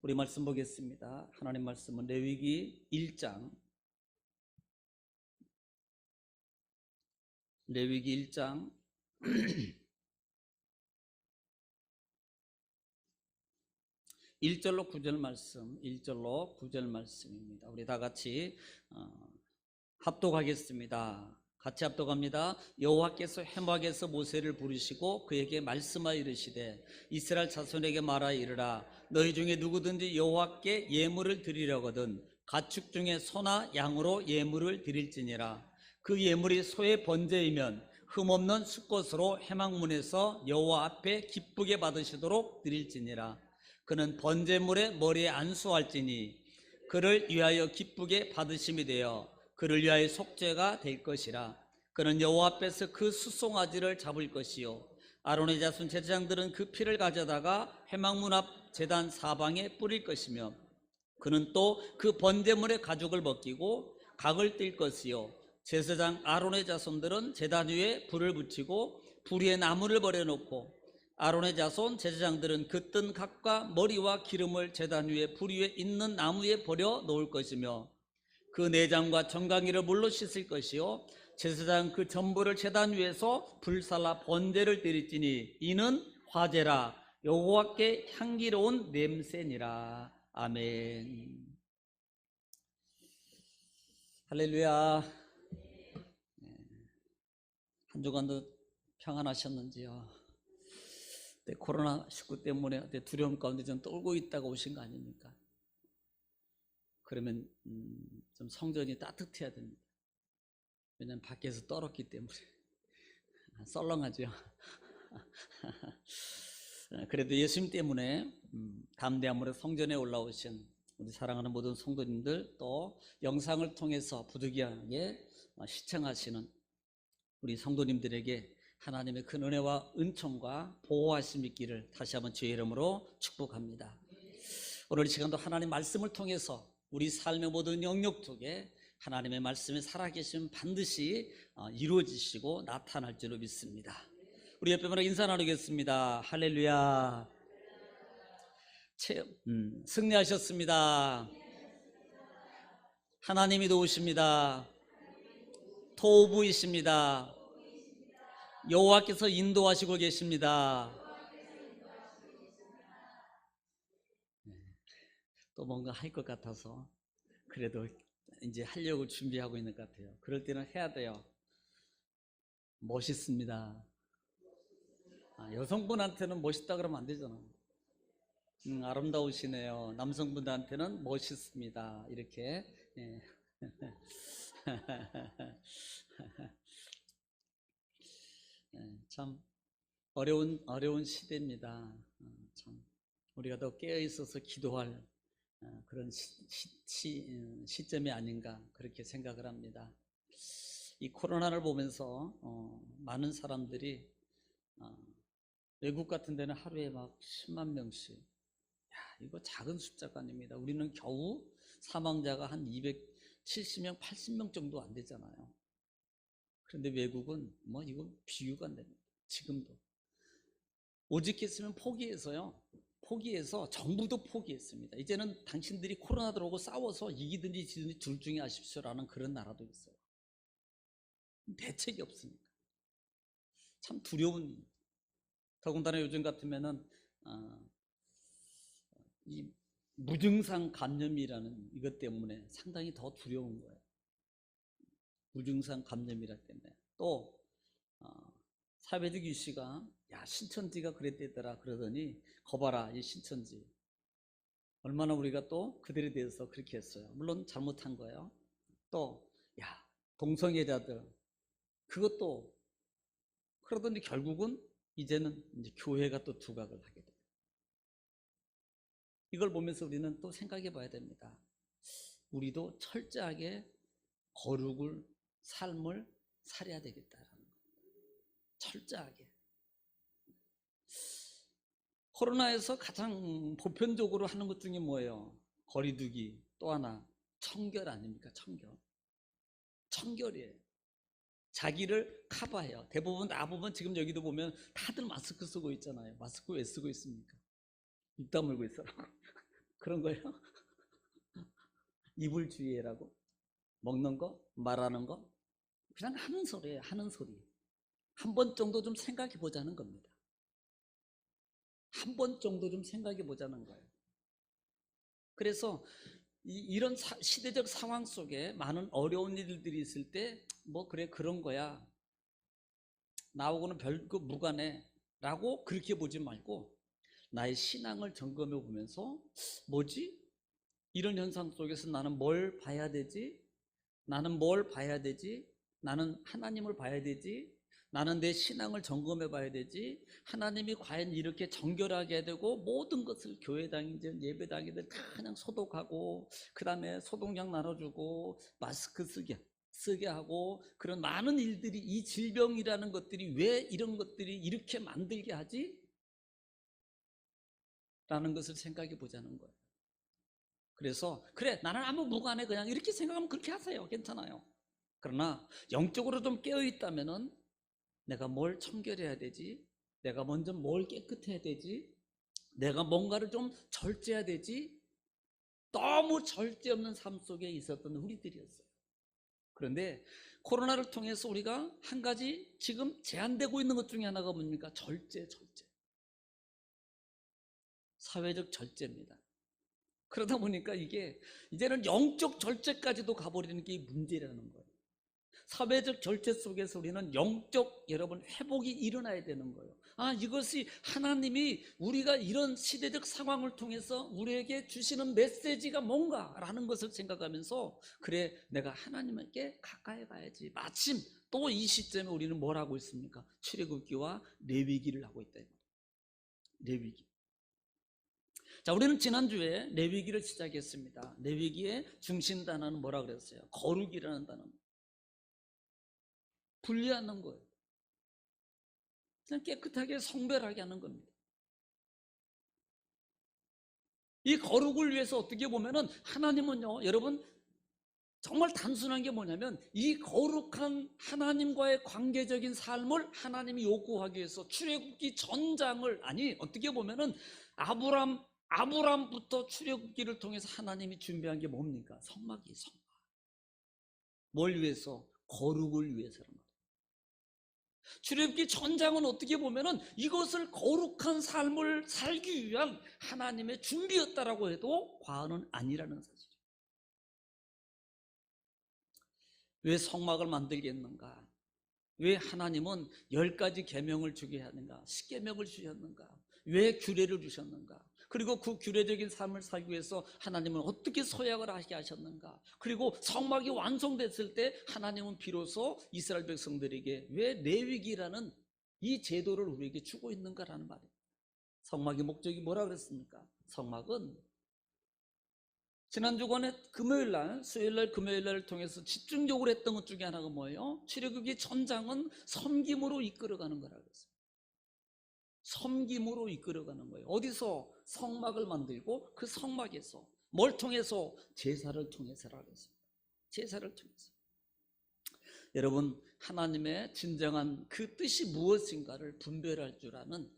우리 말씀 보겠습니다. 하나님 말씀은 레위기 1장 레위기 1장 1절로 9절 말씀, 1절로 9절 말씀입니다. 우리 다 같이 합독하겠습니다. 같이 합독합니다. 여호와께서 회막에서 모세를 부르시고 그에게 말씀하여 이르시되 이스라엘 자손에게 말하여 이르라. 너희 중에 누구든지 여호와께 예물을 드리려거든 가축 중에 소나 양으로 예물을 드릴지니라. 그 예물이 소의 번제이면 흠없는 수꽃으로 회막문에서 여호와 앞에 기쁘게 받으시도록 드릴지니라. 그는 번제물의 머리에 안수할지니 그를 위하여 기쁘게 받으심이 되어 그를 위하여 속죄가 될 것이라. 그는 여호와 앞에서 그 수송아지를 잡을 것이요 아론의 자손 제사장들은 그 피를 가져다가 회막문 앞 제단 사방에 뿌릴 것이며 그는 또 그 번제물의 가죽을 벗기고 각을 띨 것이요 제사장 아론의 자손들은 제단 위에 불을 붙이고 불 위에 나무를 버려놓고 아론의 자손 제사장들은 그 뜬 각과 머리와 기름을 제단 위에 불 위에 있는 나무에 버려 놓을 것이며 그 내장과 정강이를 물로 씻을 것이요 제사장 그 전부를 제단 위에서 불살라 번제를 드릴지니 이는 화제라 여호와께 향기로운 냄새니라. 아멘. 할렐루야. 한 주간도 평안하셨는지요? 코로나19 때문에 두려움 가운데 좀 떨고 있다가 오신 거 아닙니까? 그러면 좀 성전이 따뜻해야 됩니다. 왜냐하면 밖에서 떨었기 때문에 썰렁하죠. 그래도 예수님 때문에 담대함으로 성전에 올라오신 우리 사랑하는 모든 성도님들, 또 영상을 통해서 부득이하게 시청하시는 우리 성도님들에게 하나님의 큰 은혜와 은총과 보호하심 있기를 다시 한번 주의 이름으로 축복합니다. 오늘 이 시간도 하나님 말씀을 통해서 우리 삶의 모든 영역 속에 하나님의 말씀이 살아계시면 반드시 이루어지시고 나타날 줄로 믿습니다. 우리 옆에 분에게 인사 나누겠습니다. 할렐루야. 승리하셨습니다. 하나님이 도우십니다. 토부이십니다. 여호와께서 인도하시고 계십니다. 또 뭔가 할 것 같아서 그래도 이제 하려고 준비하고 있는 것 같아요. 그럴 때는 해야 돼요. 멋있습니다. 여성분한테는 멋있다 그러면 안 되잖아. 아름다우시네요. 남성분들한테는 멋있습니다. 이렇게. 예. 참 어려운 시대입니다. 참 우리가 더 깨어 있어서 기도할 그런 시점이 아닌가 그렇게 생각을 합니다. 이 코로나를 보면서 많은 사람들이 외국 같은 데는 하루에 막 10만 명씩, 이거 작은 숫자가 아닙니다. 우리는 겨우 사망자가 한 270명, 80명 정도 안 되잖아요. 그런데 외국은 뭐 이거 비교가 안 됩니다. 지금도 오직했으면 포기해서 정부도 포기했습니다. 이제는 당신들이 코로나 들어오고 싸워서 이기든지 지든지 둘 중에 하십시오라는 그런 나라도 있어요. 대책이 없으니까 참 두려운. 더군다나 요즘 같으면은 이 무증상 감염이라는 이것 때문에 상당히 더 두려운 거예요. 무증상 감염이라 때문에. 또 사회적 이슈가 야 신천지가 그랬대더라 그러더니 거봐라 이 신천지 얼마나 우리가 또 그들에 대해서 그렇게 했어요. 물론 잘못한 거예요. 또 야 동성애자들 그것도 그러더니 결국은 이제는 이제 교회가 또 두각을 하게 돼요. 이걸 보면서 우리는 또 생각해 봐야 됩니다. 우리도 철저하게 거룩을 삶을 살아야 되겠다라는 거예요. 철저하게. 코로나에서 가장 보편적으로 하는 것 중에 뭐예요? 거리두기. 또 하나 청결 아닙니까? 청결이에요. 자기를 커버해요. 대부분 지금 여기도 보면 다들 마스크 쓰고 있잖아요. 마스크 왜 쓰고 있습니까? 입 다물고 있어라고. 그런 거예요. 이불주의라고 먹는 거, 말하는 거 그냥 하는 소리예요. 하는 소리. 한 번 정도 좀 생각해 보자는 겁니다. 한 번 정도 좀 생각해 보자는 거예요. 그래서 이런 시대적 상황 속에 많은 어려운 일들이 있을 때 뭐 그래 그런 거야 나하고는 별거 무관해 라고 그렇게 보지 말고 나의 신앙을 점검해 보면서 뭐지? 이런 현상 속에서 나는 뭘 봐야 되지? 나는 뭘 봐야 되지? 나는 하나님을 봐야 되지? 나는 내 신앙을 점검해 봐야 되지? 하나님이 과연 이렇게 정결하게 해야 되고 모든 것을 교회 다니든 예배 다니든 다 그냥 소독하고 그 다음에 소독약 나눠주고 마스크 쓰게 하고 그런 많은 일들이 이 질병이라는 것들이 왜 이런 것들이 이렇게 만들게 하지? 라는 것을 생각해 보자는 거예요. 그래서 그래 나는 아무 무관해 그냥 이렇게 생각하면 그렇게 하세요. 괜찮아요. 그러나 영적으로 좀 깨어있다면은 내가 뭘 청결해야 되지? 내가 먼저 뭘 깨끗해야 되지? 내가 뭔가를 좀 절제해야 되지? 너무 절제 없는 삶 속에 있었던 우리들이었어요. 그런데 코로나를 통해서 우리가 한 가지 지금 제한되고 있는 것 중에 하나가 뭡니까? 절제. 사회적 절제입니다. 그러다 보니까 이게 이제는 영적 절제까지도 가버리는 게 문제라는 거예요. 사회적 절제 속에서 우리는 영적 여러분 회복이 일어나야 되는 거예요. 이것이 하나님이 우리가 이런 시대적 상황을 통해서 우리에게 주시는 메시지가 뭔가라는 것을 생각하면서 그래 내가 하나님께 가까이 가야지. 마침 또 이 시점에 우리는 뭘 하고 있습니까? 출애굽기와 레위기를 하고 있다. 레위기. 자, 우리는 지난주에 레위기를 시작했습니다. 레위기의 중심 단어는 뭐라 그랬어요? 거룩이라는 단어입니다. 분리하는 거예요. 그냥 깨끗하게 성별하게 하는 겁니다. 이 거룩을 위해서 어떻게 보면은 하나님은요, 여러분 정말 단순한 게 뭐냐면 이 거룩한 하나님과의 관계적인 삶을 하나님이 요구하기 위해서 출애굽기 전장을 어떻게 보면은 아브람부터 출애굽기를 통해서 하나님이 준비한 게 뭡니까? 성막이에요. 성막. 뭘 위해서? 거룩을 위해서란 말이에요. 출애굽기 전장은 어떻게 보면은 이것을 거룩한 삶을 살기 위한 하나님의 준비였다라고 해도 과언은 아니라는 사실이에요. 왜 성막을 만들겠는가? 왜 하나님은 10가지 계명을 주게 하는가? 10계명을 주셨는가? 왜 규례를 주셨는가? 그리고 그 규례적인 삶을 살기 위해서 하나님은 어떻게 서약을 하게 하셨는가? 그리고 성막이 완성됐을 때 하나님은 비로소 이스라엘 백성들에게 왜 레위기라는 이 제도를 우리에게 주고 있는가라는 말이에요. 성막의 목적이 뭐라 그랬습니까? 성막은 지난 주간에 금요일날, 수요일날, 금요일날을 통해서 집중적으로 했던 것 중에 하나가 뭐예요? 출애굽기 전장은 섬김으로 이끌어가는 거라고 했어요. 섬김으로 이끌어가는 거예요. 어디서? 성막을 만들고 그 성막에서 뭘 통해서? 제사를 통해서라고 했습니다. 제사를 통해서. 여러분, 하나님의 진정한 그 뜻이 무엇인가를 분별할 줄 아는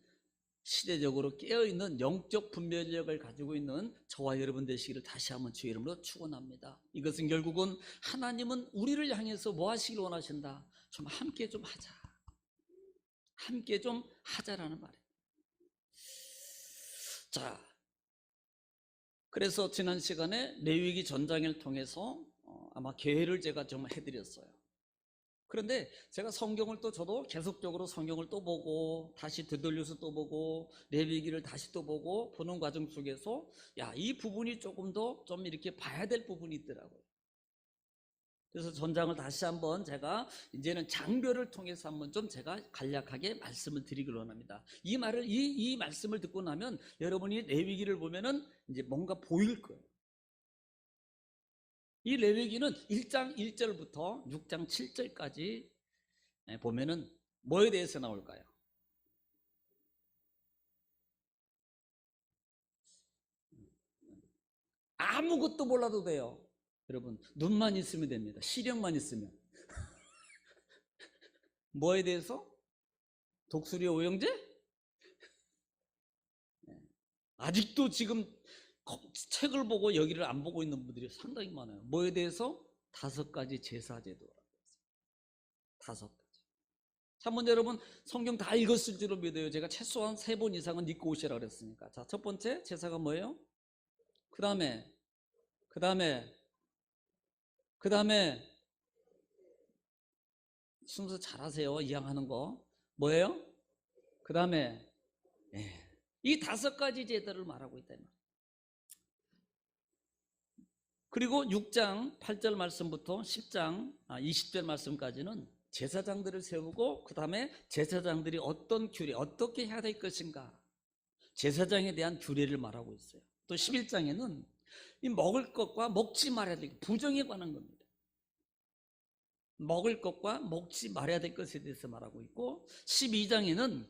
시대적으로 깨어있는 영적 분별력을 가지고 있는 저와 여러분 되시기를 다시 한번 주의 이름으로 축원합니다. 이것은 결국은 하나님은 우리를 향해서 뭐 하시길 원하신다? 좀 함께 좀 하자. 함께 좀 하자라는 말이에요. 자, 그래서 지난 시간에 레위기 전장을 통해서 아마 계회를 제가 좀 해드렸어요. 그런데 제가 성경을 또 저도 계속적으로 성경을 또 보고 다시 되돌려서 또 보고 레위기를 다시 또 보고 보는 과정 속에서 이 부분이 조금 더 좀 이렇게 봐야 될 부분이 있더라고요. 그래서 전장을 다시 한번 제가 이제는 장별을 통해서 한번 좀 제가 간략하게 말씀을 드리기를 원합니다. 이 말씀을 듣고 나면 여러분이 레위기를 보면은 이제 뭔가 보일 거예요. 이 레위기는 1장 1절부터 6장 7절까지 보면은 뭐에 대해서 나올까요? 아무것도 몰라도 돼요. 여러분, 눈만 있으면 됩니다. 시력만 있으면. 뭐에 대해서? 독수리 오형제? 아직도 지금 책을 보고 여기를 안 보고 있는 분들이 상당히 많아요. 뭐에 대해서? 5가지 제사제도라고 했어요. 5가지. 한번 여러분 성경 다 읽었을 줄로 믿어요. 제가 최소한 3번 이상은 읽고 오시라 그랬으니까. 자, 첫 번째 제사가 뭐예요? 그 다음에 순서 잘하세요. 이양하는 거 뭐예요? 그 다음에 이 5가지 제도를 말하고 있다. 그리고 6장 8절 말씀부터 10장 20절 말씀까지는 제사장들을 세우고 그 다음에 제사장들이 어떤 규례, 어떻게 해야 될 것인가, 제사장에 대한 규례를 말하고 있어요. 또 11장에는 이 먹을 것과 먹지 말아야 될 부정에 관한 겁니다. 먹을 것과 먹지 말아야 될 것에 대해서 말하고 있고, 12장에는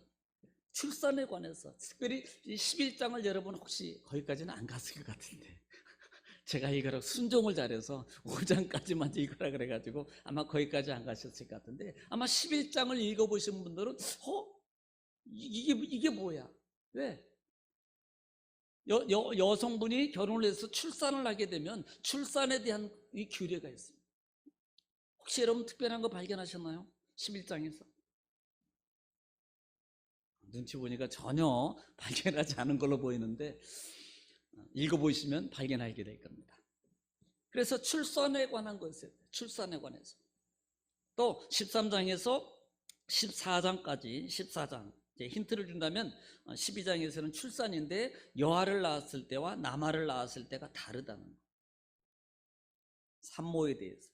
출산에 관해서, 특별히 11장을 여러분 혹시 거기까지는 안 갔을 것 같은데 제가 이거를 순종을 잘해서 5장까지만 읽으라 그래가지고 아마 거기까지 안 가셨을 것 같은데, 아마 11장을 읽어보신 분들은 이게 뭐야? 왜? 여성분이 결혼을 해서 출산을 하게 되면 출산에 대한 이 규례가 있습니다. 혹시 여러분 특별한 거 발견하셨나요? 11장에서 눈치 보니까 전혀 발견하지 않은 걸로 보이는데 읽어보시면 발견하게 될 겁니다. 그래서 출산에 관한 것이에요. 출산에 관해서. 또 13장에서 14장까지 14장 이제 힌트를 준다면 12장에서는 출산인데 여아를 낳았을 때와 남아를 낳았을 때가 다르다는 거예요. 산모에 대해서.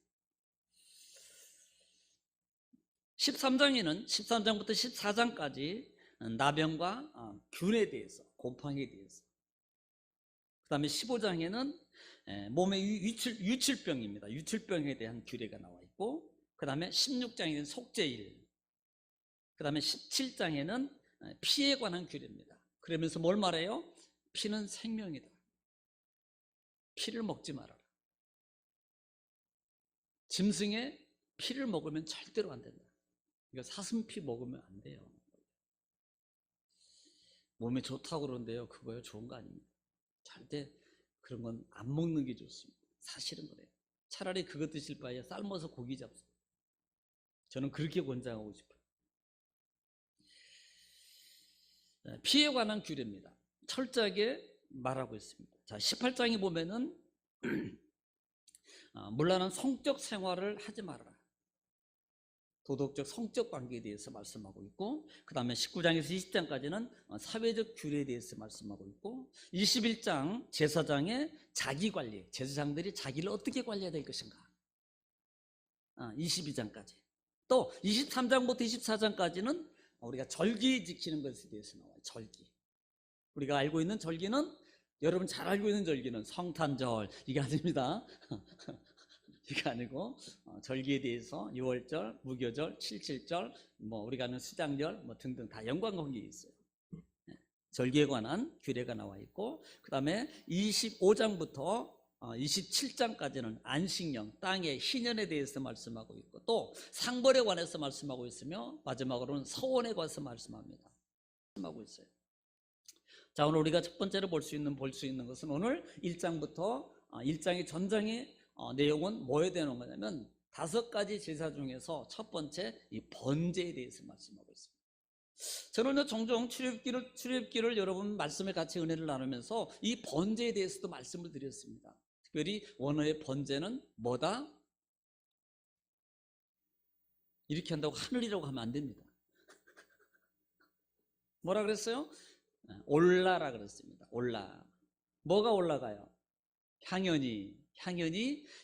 13장에는 13장부터 14장까지 나병과 균에 대해서, 곰팡이에 대해서. 그 다음에 15장에는 몸의 유출병입니다. 유출병에 대한 규례가 나와 있고, 그 다음에 16장에는 속죄일, 그 다음에 17장에는 피에 관한 규례입니다. 그러면서 뭘 말해요? 피는 생명이다. 피를 먹지 말아라. 짐승의 피를 먹으면 절대로 안 된다. 이거 사슴피 먹으면 안 돼요. 몸에 좋다고 그러는데요, 그거요 좋은 거 아닙니다. 절대 그런 건 안 먹는 게 좋습니다. 사실은 그래요. 차라리 그거 드실 바에 삶아서 고기 잡수세요. 저는 그렇게 권장하고 싶어요. 피에 관한 규례입니다. 철저하게 말하고 있습니다. 자, 18장에 보면은 문란한 성적 생활을 하지 말아라. 도덕적 성적 관계에 대해서 말씀하고 있고, 그 다음에 19장에서 20장까지는 사회적 규례에 대해서 말씀하고 있고, 21장 제사장의 자기관리, 제사장들이 자기를 어떻게 관리해야 될 것인가, 22장까지. 또 23장부터 24장까지는 우리가 절기 지키는 것에 대해서 나와요. 절기. 우리가 알고 있는 절기는, 여러분 잘 알고 있는 절기는 성탄절, 이게 아닙니다. 이게 아니고 절기에 대해서 6월절, 무교절, 77절, 우리가 아는 수장절 등등 다 연관관계가 있어요. 절기에 관한 규례가 나와 있고, 그 다음에 25장부터 27장까지는 안식년, 땅의 희년에 대해서 말씀하고 있고, 또 상벌에 관해서 말씀하고 있으며, 마지막으로는 서원에 관해서 말씀합니다. 말씀하고 있어요. 자, 오늘 우리가 첫 번째로 볼 수 있는 것은 오늘 1장부터 1장의 전장의 내용은 뭐에 대한 거냐면 5가지 제사 중에서 첫 번째 이 번제에 대해서 말씀하고 있습니다. 저는 종종 출애굽기를 여러분 말씀에 같이 은혜를 나누면서 이 번제에 대해서도 말씀을 드렸습니다. 특별히 원어의 번제는 뭐다? 이렇게 한다고 하늘이라고 하면 안 됩니다. 뭐라 그랬어요? 올라라 그랬습니다. 올라. 뭐가 올라가요? 향연이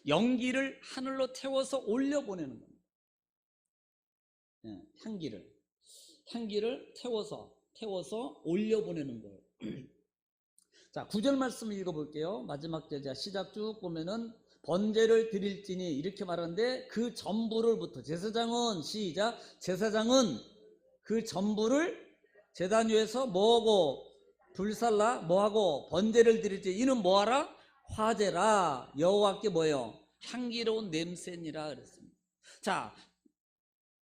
연기를 하늘로 태워서 올려보내는 겁니다. 향기를 태워서 올려보내는 거예요. 자, 9절 말씀을 읽어볼게요. 마지막 절 시작 쭉 보면은 번제를 드릴지니 이렇게 말하는데, 그 전부를부터 제사장은 시작, 제사장은 그 전부를 제단 위에서 뭐하고 불살라 뭐하고 번제를 드릴지, 이는 뭐하라? 화제라. 여호와께 뭐예요? 향기로운 냄새니라 그랬습니다. 자,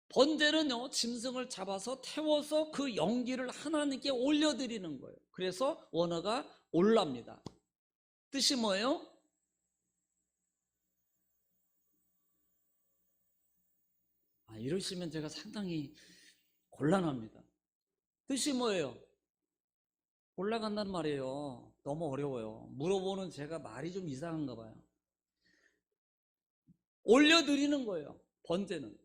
번제는요, 짐승을 잡아서 태워서 그 연기를 하나님께 올려드리는 거예요. 그래서 원어가 올랍니다. 뜻이 뭐예요? 이러시면 제가 상당히 곤란합니다. 뜻이 뭐예요? 올라간다는 말이에요. 너무 어려워요. 물어보는 제가 말이 좀 이상한가 봐요. 올려드리는 거예요. 번제는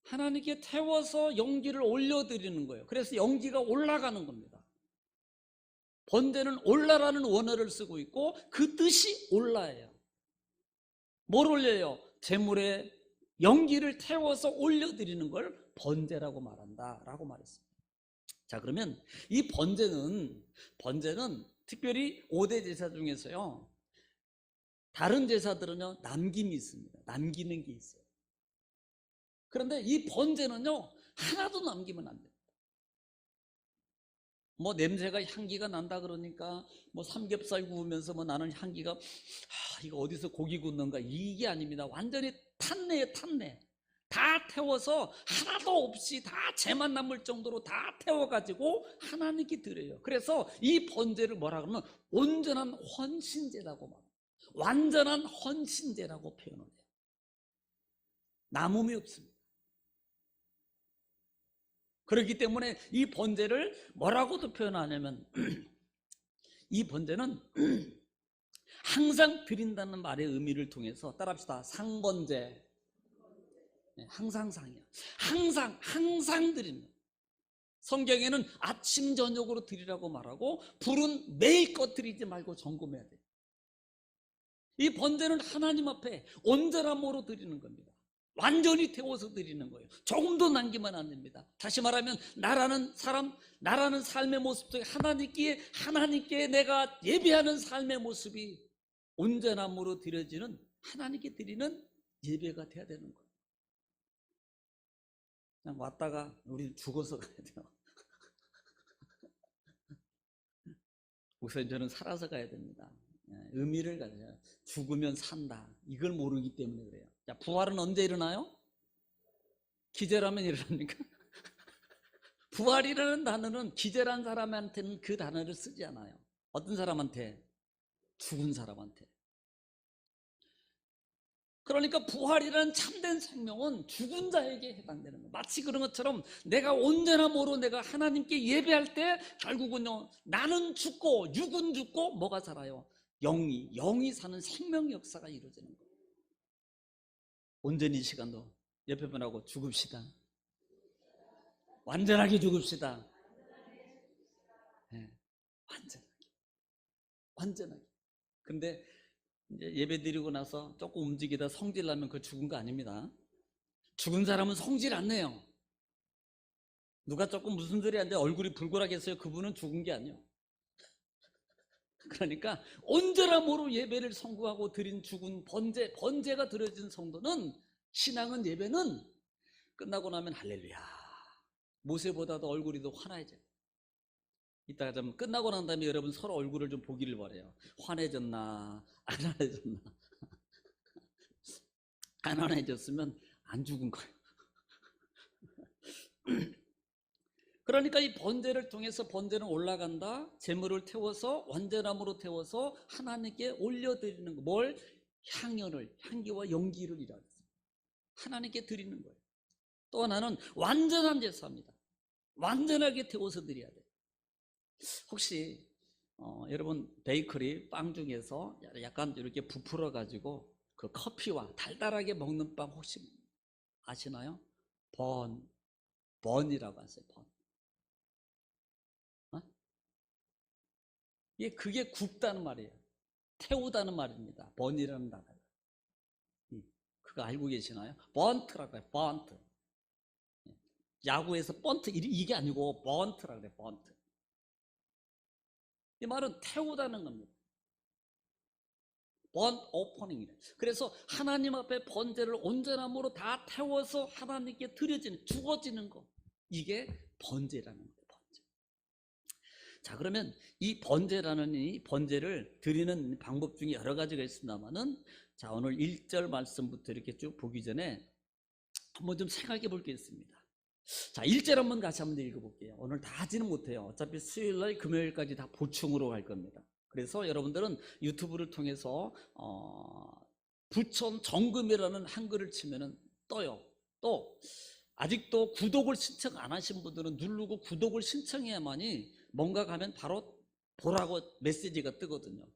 하나님께 태워서 영기를 올려드리는 거예요. 그래서 영기가 올라가는 겁니다. 번제는 올라라는 원어를 쓰고 있고 그 뜻이 올라예요. 뭘 올려요? 제물에 영기를 태워서 올려드리는 걸 번제라고 말한다 라고 말했습니다. 자, 그러면 이 번제는 특별히 5대 제사 중에서요, 다른 제사들은요 남김이 있습니다. 남기는 게 있어요. 그런데 이 번제는요 하나도 남기면 안 돼요. 뭐 냄새가 향기가 난다 그러니까 뭐 삼겹살 구우면서 뭐 나는 향기가 이거 어디서 고기 굽는가, 이게 아닙니다. 완전히 탄내에 탄내. 다 태워서 하나도 없이 다 재만 남을 정도로 다 태워가지고 하나님께 드려요. 그래서 이 번제를 뭐라 그러면 온전한 헌신제라고 말해요. 완전한 헌신제라고 표현을 해요. 남음이 없습니다. 그렇기 때문에 이 번제를 뭐라고도 표현하냐면 이 번제는 항상 드린다는 말의 의미를 통해서 따라합시다. 상번제. 항상 상이야. 항상 드리는. 성경에는 아침 저녁으로 드리라고 말하고 불은 매일 껏 드리지 말고 점검해야 돼요. 이 번제는 하나님 앞에 온전함으로 드리는 겁니다. 완전히 태워서 드리는 거예요. 조금도 남기면 안 됩니다. 다시 말하면 나라는 삶의 모습 속에 하나님께 내가 예배하는 삶의 모습이 온전함으로 드려지는, 하나님께 드리는 예배가 돼야 되는 거예요. 그냥 왔다가 우리 죽어서 가야 돼요. 목사님, 저는 살아서 가야 됩니다. 의미를 가져요. 죽으면 산다, 이걸 모르기 때문에 그래요. 자, 부활은 언제 일어나요? 기절하면 일어납니까? 부활이라는 단어는 기절한 사람한테는 그 단어를 쓰지 않아요. 어떤 사람한테? 죽은 사람한테. 그러니까 부활이라는 참된 생명은 죽은 자에게 해당되는 거예요. 마치 그런 것처럼 내가 온전함으로 내가 하나님께 예배할 때 결국은요, 나는 죽고 육은 죽고 뭐가 살아요? 영이 사는 생명 역사가 이루어지는 거예요. 온전히 이 시간도 옆에 분하고 죽읍시다. 완전하게 죽읍시다. 네, 완전하게. 근데 이제 예배 드리고 나서 조금 움직이다 성질 나면 그거 죽은 거 아닙니다. 죽은 사람은 성질 안 내요. 누가 조금 무슨 소리 하는데 얼굴이 불굴하게 했어요. 그분은 죽은 게 아니에요. 그러니까 온전함으로 예배를 성구하고 드린 죽은 번제가 드려진 성도는, 신앙은, 예배는 끝나고 나면 할렐루야, 모세보다도 얼굴이 더 환해져요. 이따가 좀 끝나고 난 다음에 여러분 서로 얼굴을 좀 보기를 바래요. 환해졌나 안 환해졌나. 안 환해졌으면 안 죽은 거예요. 그러니까 이 번제를 통해서 번제는 올라간다. 제물을 태워서 완전함으로 태워서 하나님께 올려드리는 거. 뭘? 향기와 연기를 일하는, 하나님께 드리는 거예요. 또 하나는 완전한 제사입니다. 완전하게 태워서 드려야 돼요. 혹시 여러분 베이커리 빵 중에서 약간 이렇게 부풀어 가지고 그 커피와 달달하게 먹는 빵 혹시 아시나요? 번이라고 하세요. 번. 그게 굽다는 말이에요. 태우다는 말입니다. 번이라는 단어가. 그거 알고 계시나요? 번트라고 해요. 번트. 야구에서 번트 이게 아니고 번트라고 해요. 번트. 이 말은 태우다는 겁니다. 번 오퍼닝이래. 그래서 하나님 앞에 번제를 온전함으로 다 태워서 하나님께 드려지는, 주어지는 거, 이게 번제라는 거예요. 번제. 자, 그러면 이 번제를 드리는 방법 중에 여러 가지가 있습니다만은, 자, 오늘 1절 말씀부터 이렇게 쭉 보기 전에 한번 좀 생각해 볼 게 있습니다. 자, 1절 한번 같이 한번 읽어볼게요. 오늘 다 하지는 못해요. 어차피 수요일날 금요일까지 다 보충으로 갈 겁니다. 그래서 여러분들은 유튜브를 통해서 부천 정금이라는 한글을 치면은 떠요. 또 아직도 구독을 신청 안 하신 분들은 누르고 구독을 신청해야만이 뭔가 가면 바로 보라고 메시지가 뜨거든요.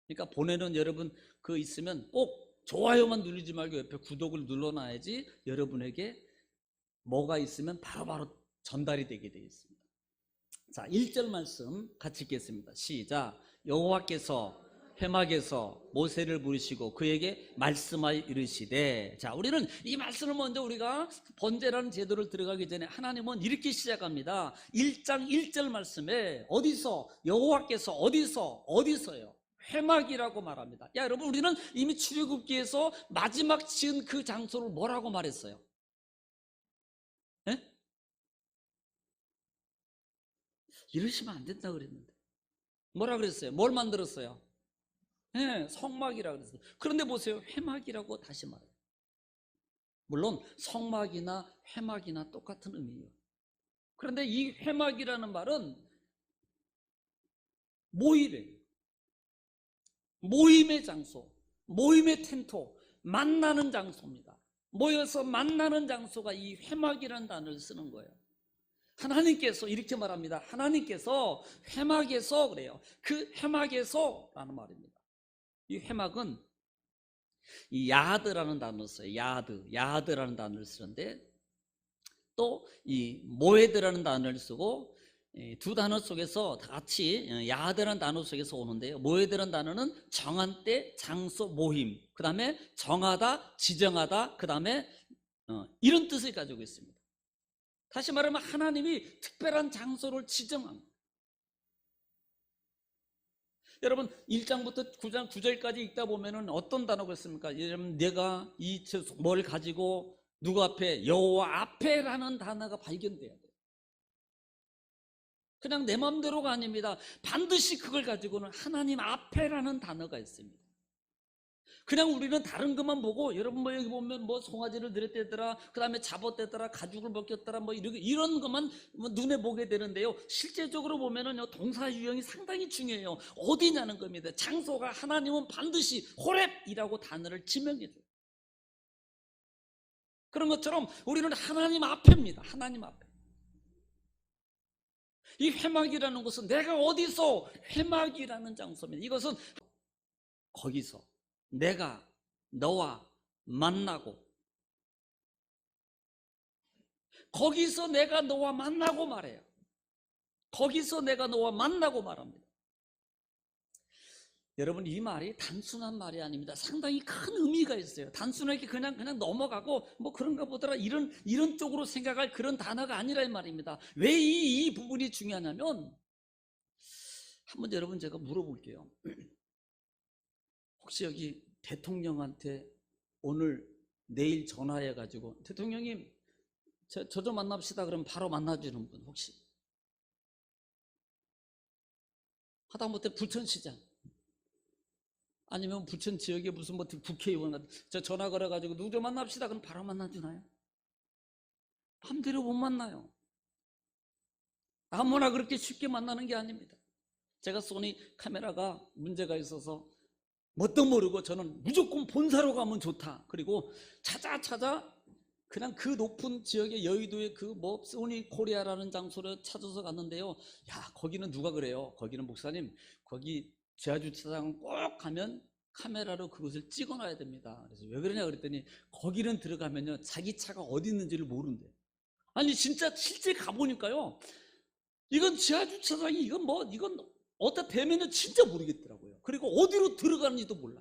그러니까 보내는 여러분 그 있으면 꼭 좋아요만 누르지 말고 옆에 구독을 눌러놔야지 여러분에게 뭐가 있으면 바로바로 전달이 되게 되어 있습니다. 자, 1절 말씀 같이 읽겠습니다. 시작. 여호와께서 회막에서 모세를 부르시고 그에게 말씀하여 이르시되. 자, 우리는 이 말씀을 먼저 우리가 번제라는 제도를 들어가기 전에 하나님은 이렇게 시작합니다. 1장 1절 말씀에 어디서 여호와께서 어디서요? 회막이라고 말합니다. 야, 여러분, 우리는 이미 출애굽기에서 마지막 지은 그 장소를 뭐라고 말했어요? 예? 이러시면 안 된다 그랬는데 뭐라 그랬어요? 뭘 만들었어요? 네, 성막이라고 그랬어요. 그런데 보세요, 회막이라고 다시 말해요. 물론 성막이나 회막이나 똑같은 의미예요. 그런데 이 회막이라는 말은 모임이에요. 모임의 장소, 모임의 텐토, 만나는 장소입니다. 모여서 만나는 장소가 이 회막이라는 단어를 쓰는 거예요. 하나님께서 이렇게 말합니다. 하나님께서 회막에서 그래요. 그 회막에서라는 말입니다. 이 회막은 이 야드라는 단어를 써요. 야드라는 단어를 쓰는데 또 이 모에드라는 단어를 쓰고 두 단어 속에서 다 같이 야드라는 단어 속에서 오는데요. 모에드라는 단어는 정한 때, 장소, 모임. 그 다음에 정하다, 지정하다. 그 다음에 이런 뜻을 가지고 있습니다. 다시 말하면 하나님이 특별한 장소를 지정한 거예요. 여러분 1장부터 9장 9절까지 읽다 보면은 어떤 단어가 있습니까? 여러분 내가 이 뭘 가지고 누구 앞에? 여호와 앞에라는 단어가 발견돼야 돼요. 그냥 내 마음대로가 아닙니다. 반드시 그걸 가지고는 하나님 앞에라는 단어가 있습니다. 그냥 우리는 다른 것만 보고 여러분 뭐 여기 보면 뭐 송아지를 들였대더라, 그 다음에 잡았대더라, 가죽을 벗겼더라, 뭐 이런 것만 눈에 보게 되는데요. 실제적으로 보면은요, 동사 유형이 상당히 중요해요. 어디냐는 겁니다. 장소가 하나님은 반드시 호렙이라고 단어를 지명해줘요. 그런 것처럼 우리는 하나님 앞에입니다. 하나님 앞에. 이 회막이라는 것은 내가 어디서 회막이라는 장소입니다. 이것은 거기서 내가 너와 만나고 거기서 내가 너와 만나고 말해요. 거기서 내가 너와 만나고 말합니다. 여러분 이 말이 단순한 말이 아닙니다. 상당히 큰 의미가 있어요. 단순하게 그냥 넘어가고 뭐 그런가 보더라 이런 쪽으로 생각할 그런 단어가 아니라 이 말입니다. 왜 이 부분이 중요하냐면 한번 여러분 제가 물어볼게요. 혹시 여기 대통령한테 오늘 내일 전화해가지고 대통령님 저 좀 만납시다 그러면 바로 만나주는 분 혹시? 하다못해 부천시장 아니면 부천 지역에 무슨 뭐 국회의원 같은 저 전화 걸어가지고 누구 좀 만납시다 그럼 바로 만나주나요? 맘대로 못 만나요. 아무나 그렇게 쉽게 만나는 게 아닙니다. 제가 소니 카메라가 문제가 있어서 뭣도 모르고 저는 무조건 본사로 가면 좋다. 그리고 찾아 그냥 그 높은 지역의 여의도의 그 뭐 소니 코리아라는 장소를 찾아서 갔는데요. 야, 거기는 누가 그래요? 거기는 목사님, 거기 지하주차장 꼭 가면 카메라로 그것을 찍어놔야 됩니다. 그래서 왜 그러냐 그랬더니 거기는 들어가면요 자기 차가 어디 있는지를 모른대요. 아니 진짜 실제 가보니까요. 이건 지하주차장이 이건 어디다 대면은 진짜 모르겠더라고요. 그리고 어디로 들어가는지도 몰라.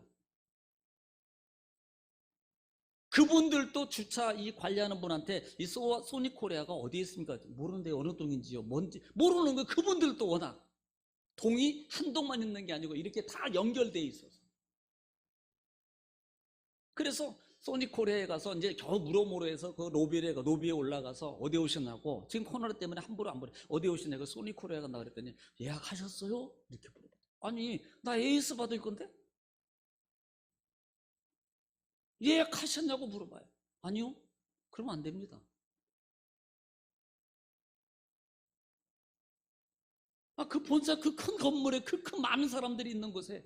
그분들도 주차 이 관리하는 분한테 이 소니코리아가 어디에 있습니까? 모르는데 어느 동인지요, 뭔지 모르는 거. 그분들도 워낙 동이 한 동만 있는 게 아니고 이렇게 다 연결돼 있어서. 그래서 소니코리아에 가서 이제 겨우 물어물어해서 그 로비에 올라가서 어디 오셨냐고 지금 코로나 때문에 함부로 안 보내. 어디 오셨냐고 소니코리아 간다 그랬더니 예약하셨어요? 이렇게 물어봐. 아니 나 AS 받을 건데 예약하셨냐고 물어봐요. 아니요. 그러면 안 됩니다. 그 본사 그 큰 건물에 그 큰 많은 사람들이 있는 곳에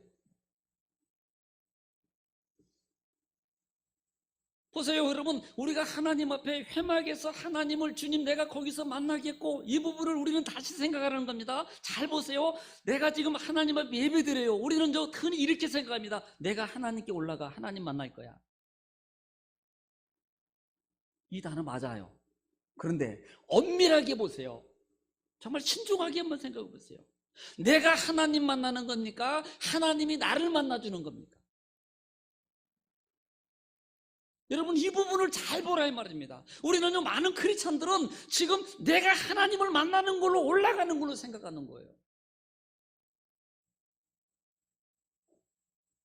보세요, 여러분. 우리가 하나님 앞에 회막에서 하나님을 주님 내가 거기서 만나겠고 이 부분을 우리는 다시 생각하는 겁니다. 잘 보세요. 내가 지금 하나님 앞에 예배드려요. 우리는 흔히 이렇게 생각합니다. 내가 하나님께 올라가 하나님 만날 거야. 이 단어 맞아요. 그런데 엄밀하게 보세요. 정말 신중하게 한번 생각해 보세요. 내가 하나님 만나는 겁니까? 하나님이 나를 만나주는 겁니까? 여러분, 이 부분을 잘 보라 이 말입니다. 우리는요, 많은 크리스찬들은 지금 내가 하나님을 만나는 걸로 올라가는 걸로 생각하는 거예요.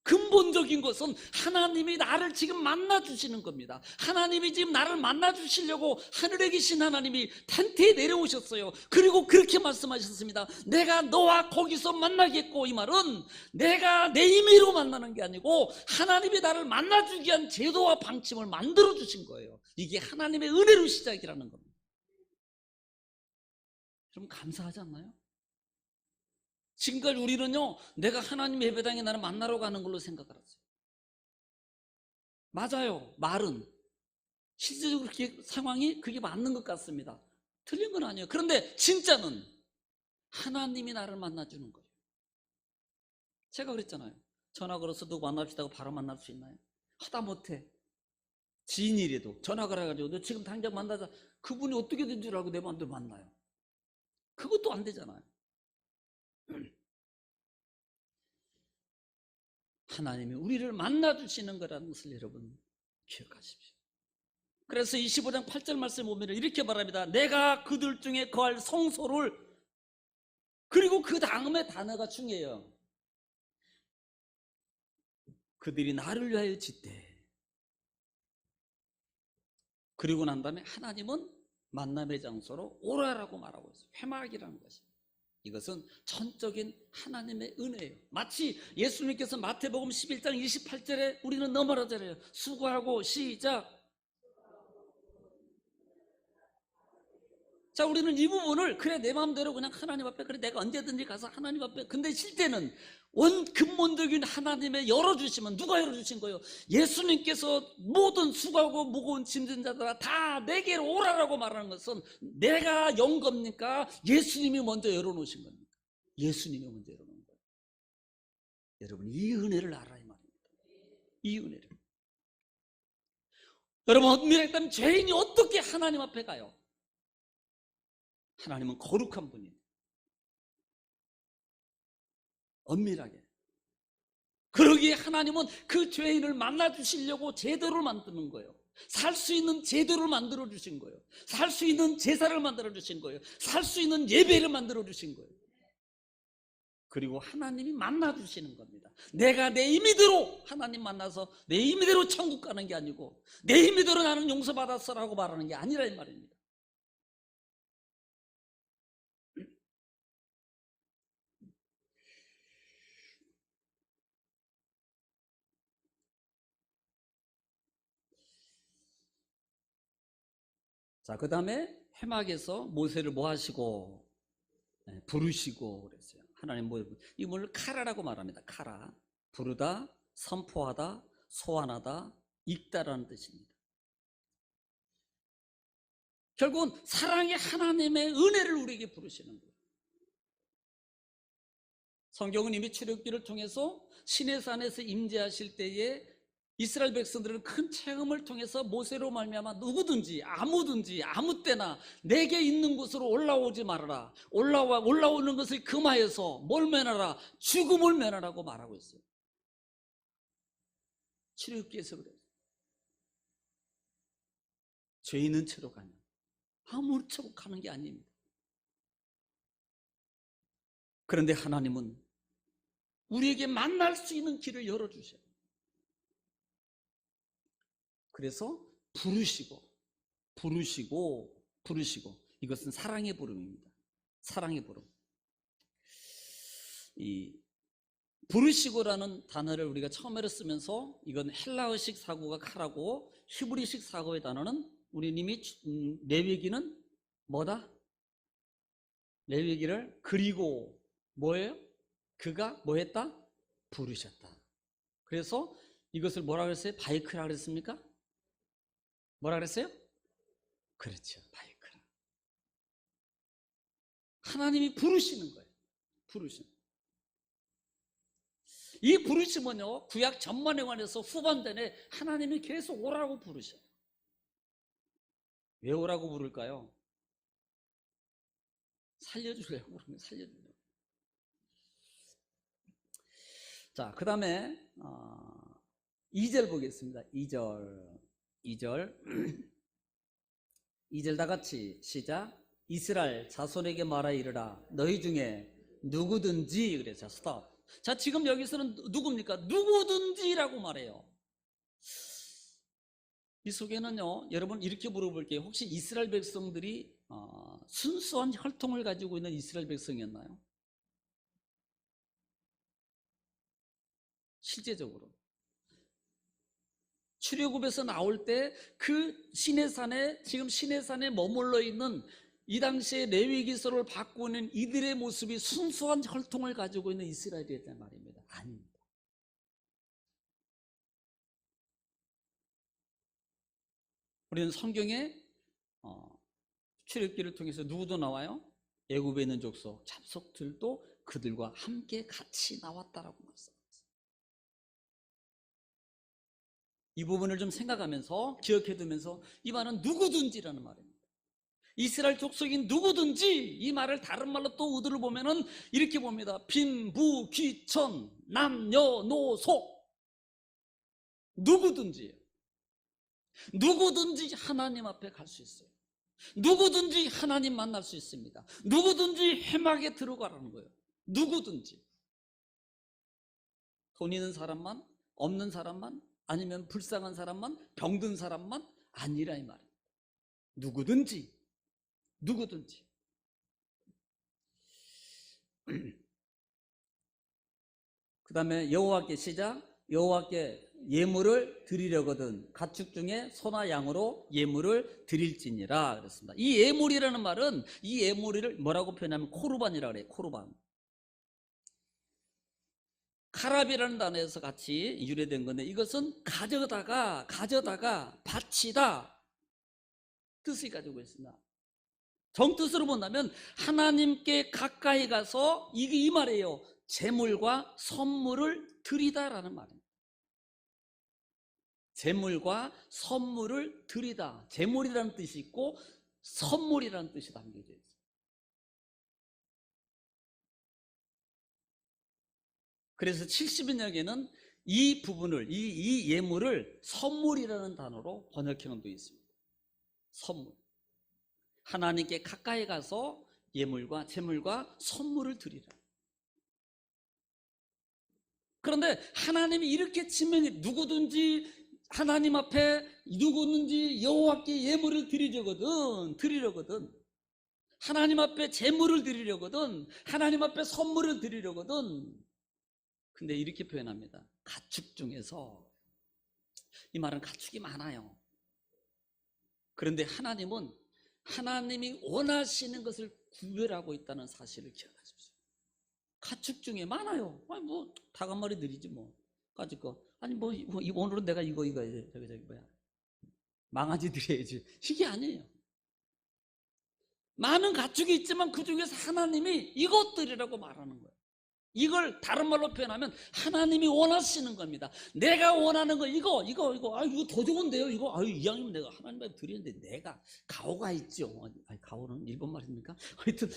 근본적인 것은 하나님이 나를 지금 만나주시는 겁니다. 하나님이 지금 나를 만나주시려고 하늘에 계신 하나님이 텐트에 내려오셨어요. 그리고 그렇게 말씀하셨습니다. 내가 너와 거기서 만나겠고, 이 말은 내가 내 임의로 만나는 게 아니고 하나님이 나를 만나주기 위한 제도와 방침을 만들어주신 거예요. 이게 하나님의 은혜로 시작이라는 겁니다. 좀 감사하지 않나요? 지금까지 우리는요, 내가 하나님 예배당에 나를 만나러 가는 걸로 생각을 했어요. 맞아요. 말은 실제적으로 그렇게 상황이 그게 맞는 것 같습니다. 틀린 건 아니에요. 그런데 진짜는 하나님이 나를 만나주는 거예요. 제가 그랬잖아요. 전화 걸어서 누구 만납시다 하고 바로 만날 수 있나요? 하다못해 지인이라도 전화 걸어가지고 너 지금 당장 만나자. 그분이 어떻게 된 줄 알고 내 마음대로 만나요. 그것도 안 되잖아요. 하나님이 우리를 만나주시는 거라는 것을 여러분 기억하십시오. 그래서 25장 8절 말씀 보면 이렇게 말합니다. 내가 그들 중에 거할 성소를, 그리고 그 다음에 단어가 중요해요. 그들이 나를 위하여 짓되. 그리고 난 다음에 하나님은 만남의 장소로 오라라고 말하고 있어요. 회막이라는 것입니다. 이것은 전적인 하나님의 은혜예요. 마치 예수님께서 마태복음 11장 28절에 우리는 넘어라잖아요. 수고하고 시작. 자, 우리는 이 부분을 그래 내 마음대로 그냥 하나님 앞에 그래 내가 언제든지 가서 하나님 앞에, 근데 실제는 근본적인 하나님의 열어주시면 누가 열어주신 거예요? 예수님께서 모든 수고하고 무거운 짐진 자들아 다 내게로 오라라고 말하는 것은 내가 연 겁니까? 예수님이 먼저 열어놓으신 겁니까? 예수님이 먼저 열어놓은 거예요. 여러분, 이 은혜를 알아야 말입니다. 이 은혜를. 여러분, 엄밀하게 따면 죄인이 어떻게 하나님 앞에 가요? 하나님은 거룩한 분이에요. 엄밀하게. 그러기에 하나님은 그 죄인을 만나주시려고 제도를 만드는 거예요. 살 수 있는 제도를 만들어주신 거예요. 살 수 있는 제사를 만들어주신 거예요. 살 수 있는 예배를 만들어주신 거예요. 그리고 하나님이 만나주시는 겁니다. 내가 내 임의대로 하나님 만나서 내 임의대로 천국 가는 게 아니고 내 임의대로 나는 용서받았어라고 말하는 게 아니라 이 말입니다. 자, 그 다음에 회막에서 모세를 뭐 하시고? 부르시고 그랬어요. 하나님 이걸 카라라고 말합니다. 카라. 부르다, 선포하다, 소환하다, 읽다라는 뜻입니다. 결국은 사랑의 하나님의 은혜를 우리에게 부르시는 거예요. 성경은 이미 출애굽기를 통해서 시내산에서 임재하실 때에 이스라엘 백성들은 큰 체험을 통해서 모세로 말미암아 누구든지 아무든지 아무 때나 내게 있는 곳으로 올라오지 말아라. 올라오는 것을 금하여서 뭘 면하라? 죽음을 면하라고 말하고 있어요. 출애굽기에서 그래요. 죄 있는 채로 가냐? 아무런 채로 가는 게 아닙니다. 그런데 하나님은 우리에게 만날 수 있는 길을 열어주셔요. 그래서 부르시고 이것은 사랑의 부름입니다. 사랑의 부름. 이 부르시고라는 단어를 우리가 처음으로 쓰면서 이건 헬라어식 사고가 카라고 히브리식 사고의 단어는 우리 이미 레위기는 뭐다? 레위기를 그리고 뭐예요? 그가 뭐 했다? 부르셨다. 그래서 이것을 뭐라 그랬어요? 바이크라 그랬습니까? 뭐라 그랬어요? 그렇죠, 바이크라. 하나님이 부르시는 거예요. 부르시는. 이 부르심은요, 구약 전반에 관해서 후반전에 하나님이 계속 오라고 부르셔요. 왜 오라고 부를까요? 살려주려고 부르는 거예요. 살려주려고. 자, 그 다음에 2절 보겠습니다. 2절 다 같이 시작. 이스라엘 자손에게 말하 이르라 너희 중에 누구든지. 그래서 스톱. 자, 지금 여기서는 누굽니까? 누구든지라고 말해요. 이 속에는요, 여러분 이렇게 물어볼게요. 혹시 이스라엘 백성들이 순수한 혈통을 가지고 있는 이스라엘 백성이었나요? 실제적으로 출애굽에서 나올 때 그 시내산에, 지금 시내산에 머물러 있는 이 당시에 레위기서를 받고 있는 이들의 모습이 순수한 혈통을 가지고 있는 이스라엘이었단 말입니다. 아닙니다. 우리는 성경에 출애굽기를 통해서 누구도 나와요? 애굽에 있는 족속, 잡속들도 그들과 함께 같이 나왔다라고 말씀합니다. 이 부분을 좀 생각하면서 기억해두면서 이 말은 누구든지라는 말입니다. 이스라엘 족속인 누구든지, 이 말을 다른 말로 또 우드를 보면은 이렇게 봅니다. 빈부 귀천 남녀노소 누구든지 하나님 앞에 갈 수 있어요. 누구든지 하나님 만날 수 있습니다. 누구든지 해막에 들어가라는 거예요. 누구든지. 돈 있는 사람만, 없는 사람만, 아니면 불쌍한 사람만, 병든 사람만 아니라 이 말입니다. 누구든지. 그 다음에 여호와께 시작. 여호와께 예물을 드리려거든 가축 중에 소나 양으로 예물을 드릴지니라 그랬습니다. 이 예물이라는 말은, 이 예물을 뭐라고 표현하면 코르반이라고 그래요. 코르반. 카랍이라는 단어에서 같이 유래된 건데, 이것은 가져다가 바치다 뜻을 가지고 있습니다. 정뜻으로 본다면 하나님께 가까이 가서, 이게 이 말이에요. 제물과 선물을 드리다라는 말입니다. 제물과 선물을 드리다. 제물이라는 뜻이 있고 선물이라는 뜻이 담겨져 있어요. 그래서 70인역에는 이 부분을, 이 예물을 선물이라는 단어로 번역해 놓은 데 있습니다. 선물. 하나님께 가까이 가서 예물과 제물과 선물을 드리라. 그런데 하나님이 이렇게 지명해, 누구든지 하나님 앞에 누구든지 여호와께 예물을 드리려거든 하나님 앞에 제물을 드리려거든, 하나님 앞에 선물을 드리려거든. 근데 이렇게 표현합니다. 가축 중에서. 이 말은 가축이 많아요. 그런데 하나님은 하나님이 원하시는 것을 구별하고 있다는 사실을 기억하십시오. 가축 중에 많아요. 아니 뭐 닭 한 마리 드리지 뭐. 가질 거. 아니 뭐 오늘은 내가 이거 저기 뭐야. 망아지 드려야지. 이게 아니에요. 많은 가축이 있지만 그 중에서 하나님이 이것들이라고 말하는 거예요. 이걸 다른 말로 표현하면 하나님이 원하시는 겁니다. 내가 원하는 거 이거 더 좋은데요. 이거 이왕이면 내가 하나님 앞에 드리는데, 내가 가오가 있죠. 가오는 일본 말입니까? 하여튼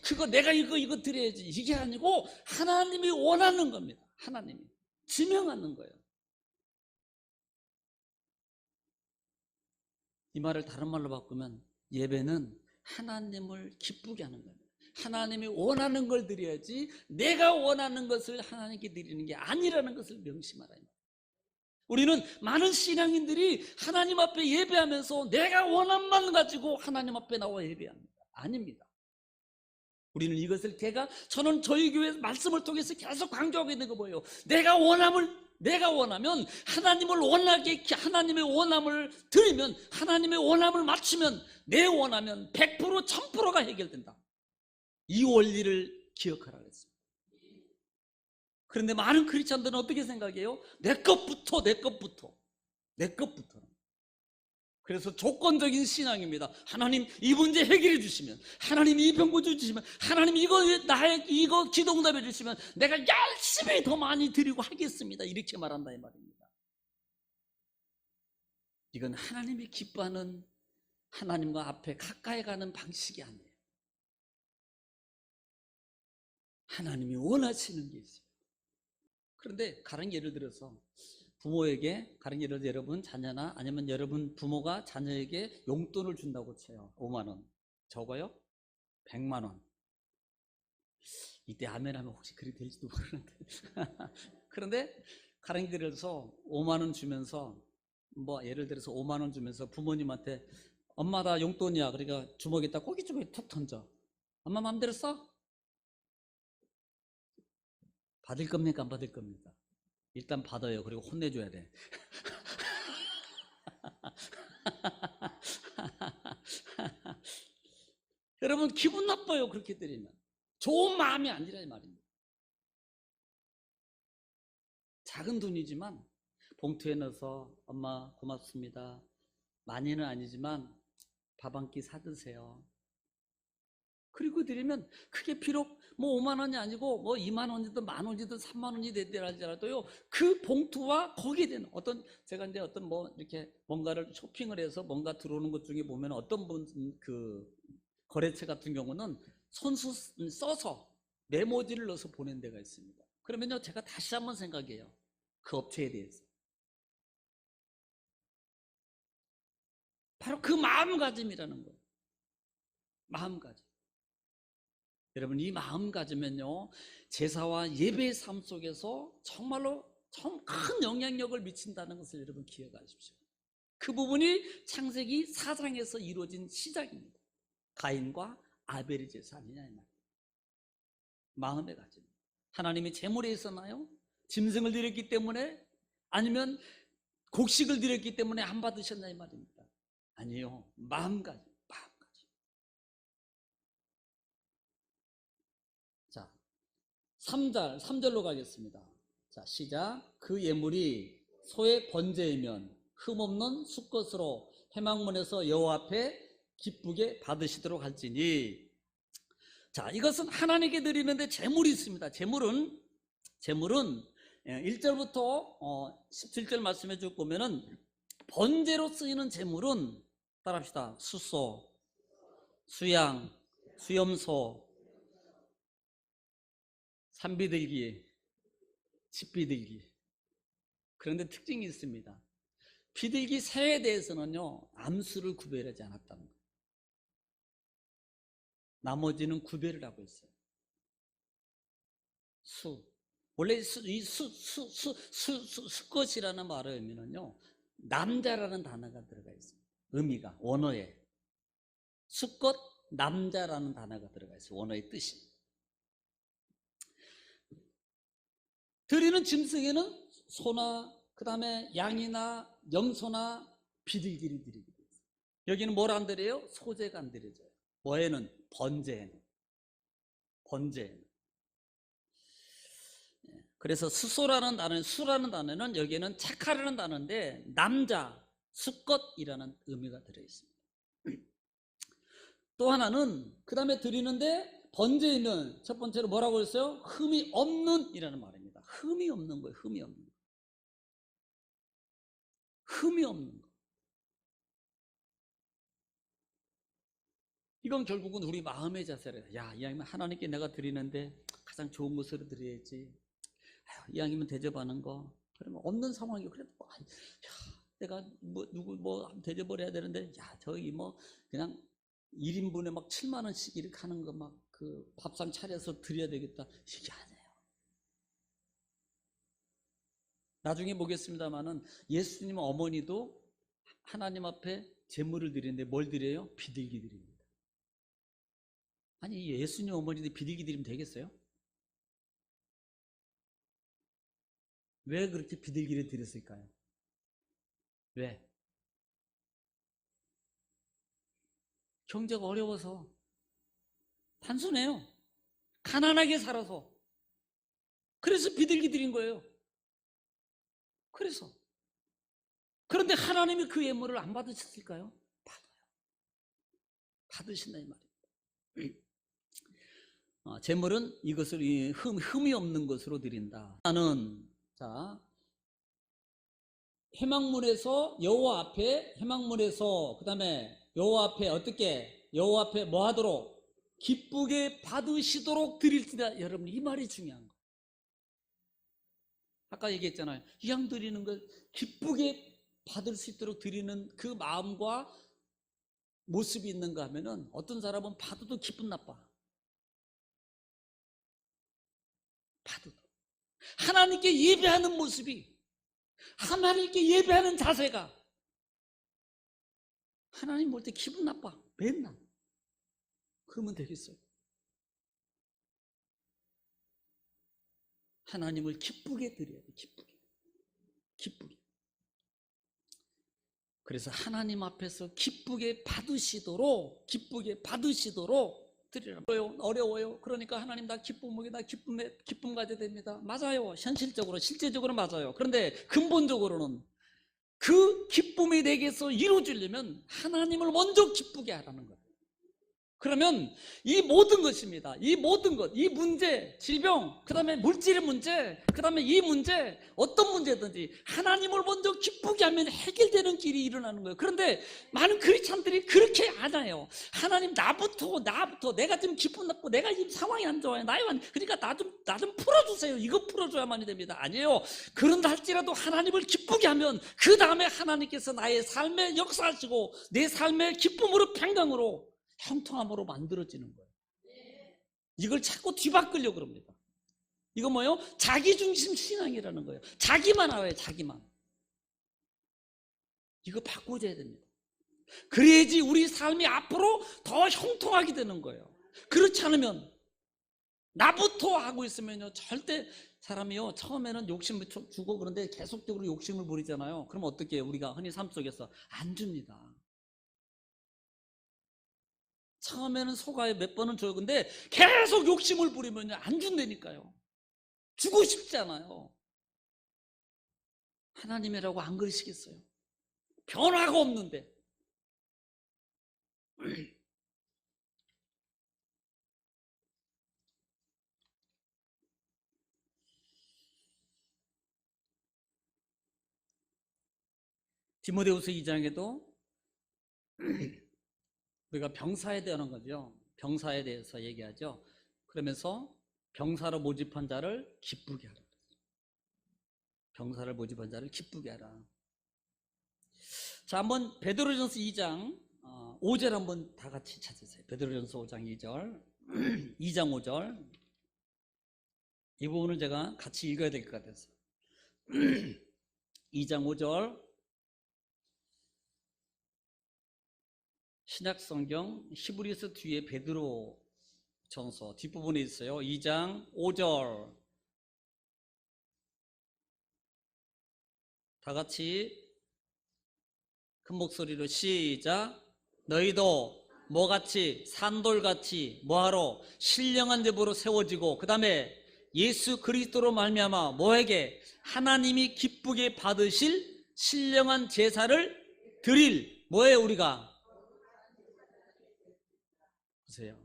그거 내가 이거 드려야지. 이게 아니고 하나님이 원하는 겁니다. 하나님이 지명하는 거예요. 이 말을 다른 말로 바꾸면 예배는 하나님을 기쁘게 하는 겁니다. 하나님이 원하는 걸 드려야지 내가 원하는 것을 하나님께 드리는 게 아니라는 것을 명심하라. 우리는 많은 신앙인들이 하나님 앞에 예배하면서 내가 원함만 가지고 하나님 앞에 나와 예배합니다. 아닙니다. 우리는 이것을 저는 저희 교회 말씀을 통해서 계속 강조하고 있는 거 뭐예요? 내가 원하면 하나님의 원함을 드리면, 하나님의 원함을 맞추면, 내 원하면 100% 1000%가 해결된다. 이 원리를 기억하라고 했습니다. 그런데 많은 크리스찬들은 어떻게 생각해요? 내 것부터. 그래서 조건적인 신앙입니다. 하나님 이 문제 해결해 주시면, 하나님 이 병 고쳐주시면, 하나님 나의 이거 기도응답해 주시면 내가 열심히 더 많이 드리고 하겠습니다. 이렇게 말한다 이 말입니다. 이건 하나님이 기뻐하는, 하나님과 앞에 가까이 가는 방식이 아니에요. 하나님이 원하시는 게 있어요. 그런데 가령 예를 들어서 부모에게, 가령 예를 들어 여러분 자녀나 아니면 여러분 부모가 자녀에게 용돈을 준다고 쳐요. 5만 원. 적어요? 100만 원. 이때 아멘 하면 혹시 그리 될지도 모르는데. 그런데 가령 예를 들어서 5만 원 주면서, 뭐 예를 들어서 5만 원 주면서 부모님한테 엄마 나 용돈이야. 그러니까 주먹에다 고깃주먹에 툭 던져. 엄마 마음대로 써? 받을 겁니까? 안 받을 겁니까? 일단 받아요. 그리고 혼내줘야 돼. 여러분 기분 나빠요. 그렇게 때리면. 좋은 마음이 아니라 이 말입니다. 작은 돈이지만 봉투에 넣어서 엄마 고맙습니다. 많이는 아니지만 밥 한 끼 사드세요. 그리고 드리면 그게 비록 뭐 5만 원이 아니고 뭐 2만 원이든 만 원이든 3만 원이 되더라 할지라도요, 그 봉투와 거기에 대한 어떤, 제가 이제 어떤 뭐 이렇게 뭔가를 쇼핑을 해서 뭔가 들어오는 것 중에 보면 어떤 분 그 거래처 같은 경우는 손수 써서 메모지를 넣어서 보낸 데가 있습니다. 그러면요 제가 다시 한번 생각해요. 그 업체에 대해서. 바로 그 마음가짐이라는 거예요. 마음가짐. 여러분 이 마음가짐은요 제사와 예배의 삶 속에서 정말로 참 큰 영향력을 미친다는 것을 여러분 기억하십시오. 그 부분이 창세기 4장에서 이루어진 시작입니다. 가인과 아벨의 제사 아니냐 이 말이에요. 마음의 가짐. 하나님이 제물에 있었나요? 짐승을 드렸기 때문에? 아니면 곡식을 드렸기 때문에 안 받으셨나 이 말입니다. 아니요. 마음가짐. 자, 3절로 가겠습니다. 자, 시작. 그 예물이 소의 번제이면 흠없는 수것으로 회막문에서 여호와 앞에 기쁘게 받으시도록 할지니. 자, 이것은 하나님께 드리는데 제물이 있습니다. 제물은 1절부터 17절 말씀해 줄 보면은 번제로 쓰이는 제물은 따라합시다. 수소, 수양, 수염소, 산비둘기, 집비둘기. 그런데 특징이 있습니다. 비둘기 새에 대해서는요 암수를 구별하지 않았다는 거예요. 나머지는 구별을 하고 있어요. 수. 원래 이 수것이라는 말의 의미는요 남자라는 단어가 들어가 있습니다. 의미가 원어에 수것 남자라는 단어가 들어가 있어요. 원어의 뜻이. 드리는 짐승에는 소나 그 다음에 양이나 염소나 비둘기를 드리게 돼요. 여기는 뭘 안 드려요? 소제가 안 드려져요. 뭐에는? 번제에는. 그래서 수소라는 단어는, 수라는 단어는 여기에는 착하라는 단어인데 남자, 수것이라는 의미가 들어있습니다. 또 하나는 그 다음에 드리는데 번제에는 첫 번째로 뭐라고 했어요? 흠이 없는 이라는 말입니다. 흠이 없는 거예요. 흠이 없는 거. 흠이 없는 거. 이건 결국은 우리 마음의 자세를, 야, 이왕이면 하나님께 내가 드리는데 가장 좋은 것으로 드려야지. 아유, 이왕이면 대접하는 거. 그러면 없는 상황이 그래도 뭐, 야, 내가 뭐 누구 뭐 대접을 해야 되는데, 야, 저기 뭐 그냥 1인분에 막 7만 원씩 이렇게 하는 거 막 그 밥상 차려서 드려야 되겠다. 이게 아니에요. 나중에 보겠습니다만은 예수님 어머니도 하나님 앞에 제물을 드리는데 뭘 드려요? 비둘기 드립니다. 아니 예수님 어머니도 비둘기 드리면 되겠어요? 왜 그렇게 비둘기를 드렸을까요? 왜? 경제가 어려워서. 단순해요. 가난하게 살아서. 그래서 비둘기 드린 거예요. 그래서. 그런데 하나님이 그 예물을 안 받으셨을까요? 받아요. 받으신다 이 말이에요. 제물은 이것을 흠이 없는 것으로 드린다. 나는 자 회막문에서 여호와 앞에 그다음에 여호와 앞에 어떻게 여호와 앞에 뭐 하도록 기쁘게 받으시도록 드릴지다. 여러분 이 말이 중요한 거예요. 아까 얘기했잖아요. 이 양 드리는 걸 기쁘게 받을 수 있도록 드리는 그 마음과 모습이 있는가 하면은 어떤 사람은 받아도 기분 나빠. 받아도 하나님께 예배하는 모습이 하나님께 예배하는 자세가 하나님 볼 때 기분 나빠. 맨날. 그러면 되겠어요? 하나님을 기쁘게 드려야 돼. 기쁘게. 그래서 하나님 앞에서 기쁘게 받으시도록 드리라. 어려워요. 그러니까 하나님 나 기쁨 가져야 됩니다. 맞아요. 현실적으로 실제적으로 맞아요. 그런데 근본적으로는 그 기쁨이 내게서 이루어지려면 하나님을 먼저 기쁘게 하라는 거예요. 그러면 이 모든 것입니다. 이 모든 것, 이 문제, 질병, 그 다음에 물질의 문제, 그 다음에 이 문제, 어떤 문제든지 하나님을 먼저 기쁘게 하면 해결되는 길이 일어나는 거예요. 그런데 많은 크리스찬들이 그렇게 안 해요. 하나님 나부터 내가 지금 기분 나쁘고 내가 지금 상황이 안 좋아요. 그러니까 나 좀 풀어주세요. 이거 풀어줘야만이 됩니다. 아니에요. 그런다 할지라도 하나님을 기쁘게 하면 그 다음에 하나님께서 나의 삶에 역사하시고 내 삶의 기쁨으로 평강으로 형통함으로 만들어지는 거예요. 이걸 자꾸 뒤바꾸려고 그럽니다. 이거 뭐예요? 자기중심 신앙이라는 거예요. 자기만 알아요. 자기만. 이거 바꿔줘야 됩니다. 그래야지 우리 삶이 앞으로 더 형통하게 되는 거예요. 그렇지 않으면 나부터 하고 있으면요 절대 사람이요 처음에는 욕심을 주고 그런데 계속적으로 욕심을 부리잖아요. 그럼 어떻게 해요? 우리가 흔히 삶 속에서 안 줍니다. 처음에는 속아요. 몇 번은 줘요. 근데 계속 욕심을 부리면 안 준다니까요. 주고 싶지 않아요. 하나님이라고 안 그러시겠어요? 변화가 없는데. 디모데후서 2장에도 우리가 병사에 대한 거죠. 병사에 대해서 얘기하죠. 그러면서 병사로 모집한 자를 기쁘게 하라. 병사를 모집한 자를 기쁘게 하라. 자, 한번 베드로전서 2장 5절 한번 다 같이 찾으세요. 베드로전서 5장 2절 2장 5절 이 부분을 제가 같이 읽어야 될 것 같아서 2장 5절 신약성경 히브리서 뒤에 베드로전서 뒷부분에 있어요. 2장 5절 다 같이 큰 목소리로 시작. 너희도 뭐같이 산돌같이 뭐하러 신령한 제보로 세워지고 그 다음에 예수 그리스도로 말미암아 뭐에게 하나님이 기쁘게 받으실 신령한 제사를 드릴 뭐예요 우리가? 보세요.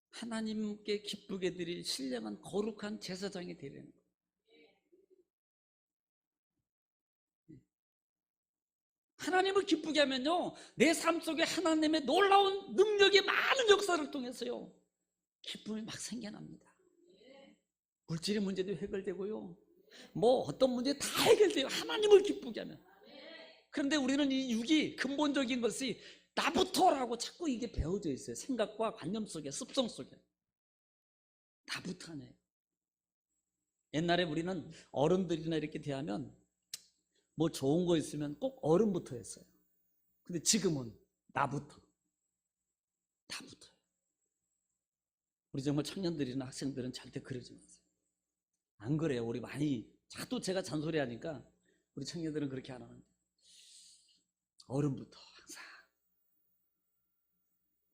하나님께 기쁘게 드릴 신령한 거룩한 제사장이 되려는 거예요. 하나님을 기쁘게 하면요 내 삶 속에 하나님의 놀라운 능력의 많은 역사를 통해서요 기쁨이 막 생겨납니다. 물질의 문제도 해결되고요 뭐 어떤 문제 다 해결돼요. 하나님을 기쁘게 하면. 그런데 우리는 이 육이 근본적인 것이 나부터라고 자꾸 이게 배워져 있어요. 생각과 관념 속에, 습성 속에. 나부터네. 옛날에 우리는 어른들이나 이렇게 대하면 뭐 좋은 거 있으면 꼭 어른부터 했어요. 근데 지금은 나부터. 우리 정말 청년들이나 학생들은 절대 그러지 마세요. 안 그래요. 우리 많이 자꾸 제가 잔소리 하니까 우리 청년들은 그렇게 안 하는데 어른부터 항상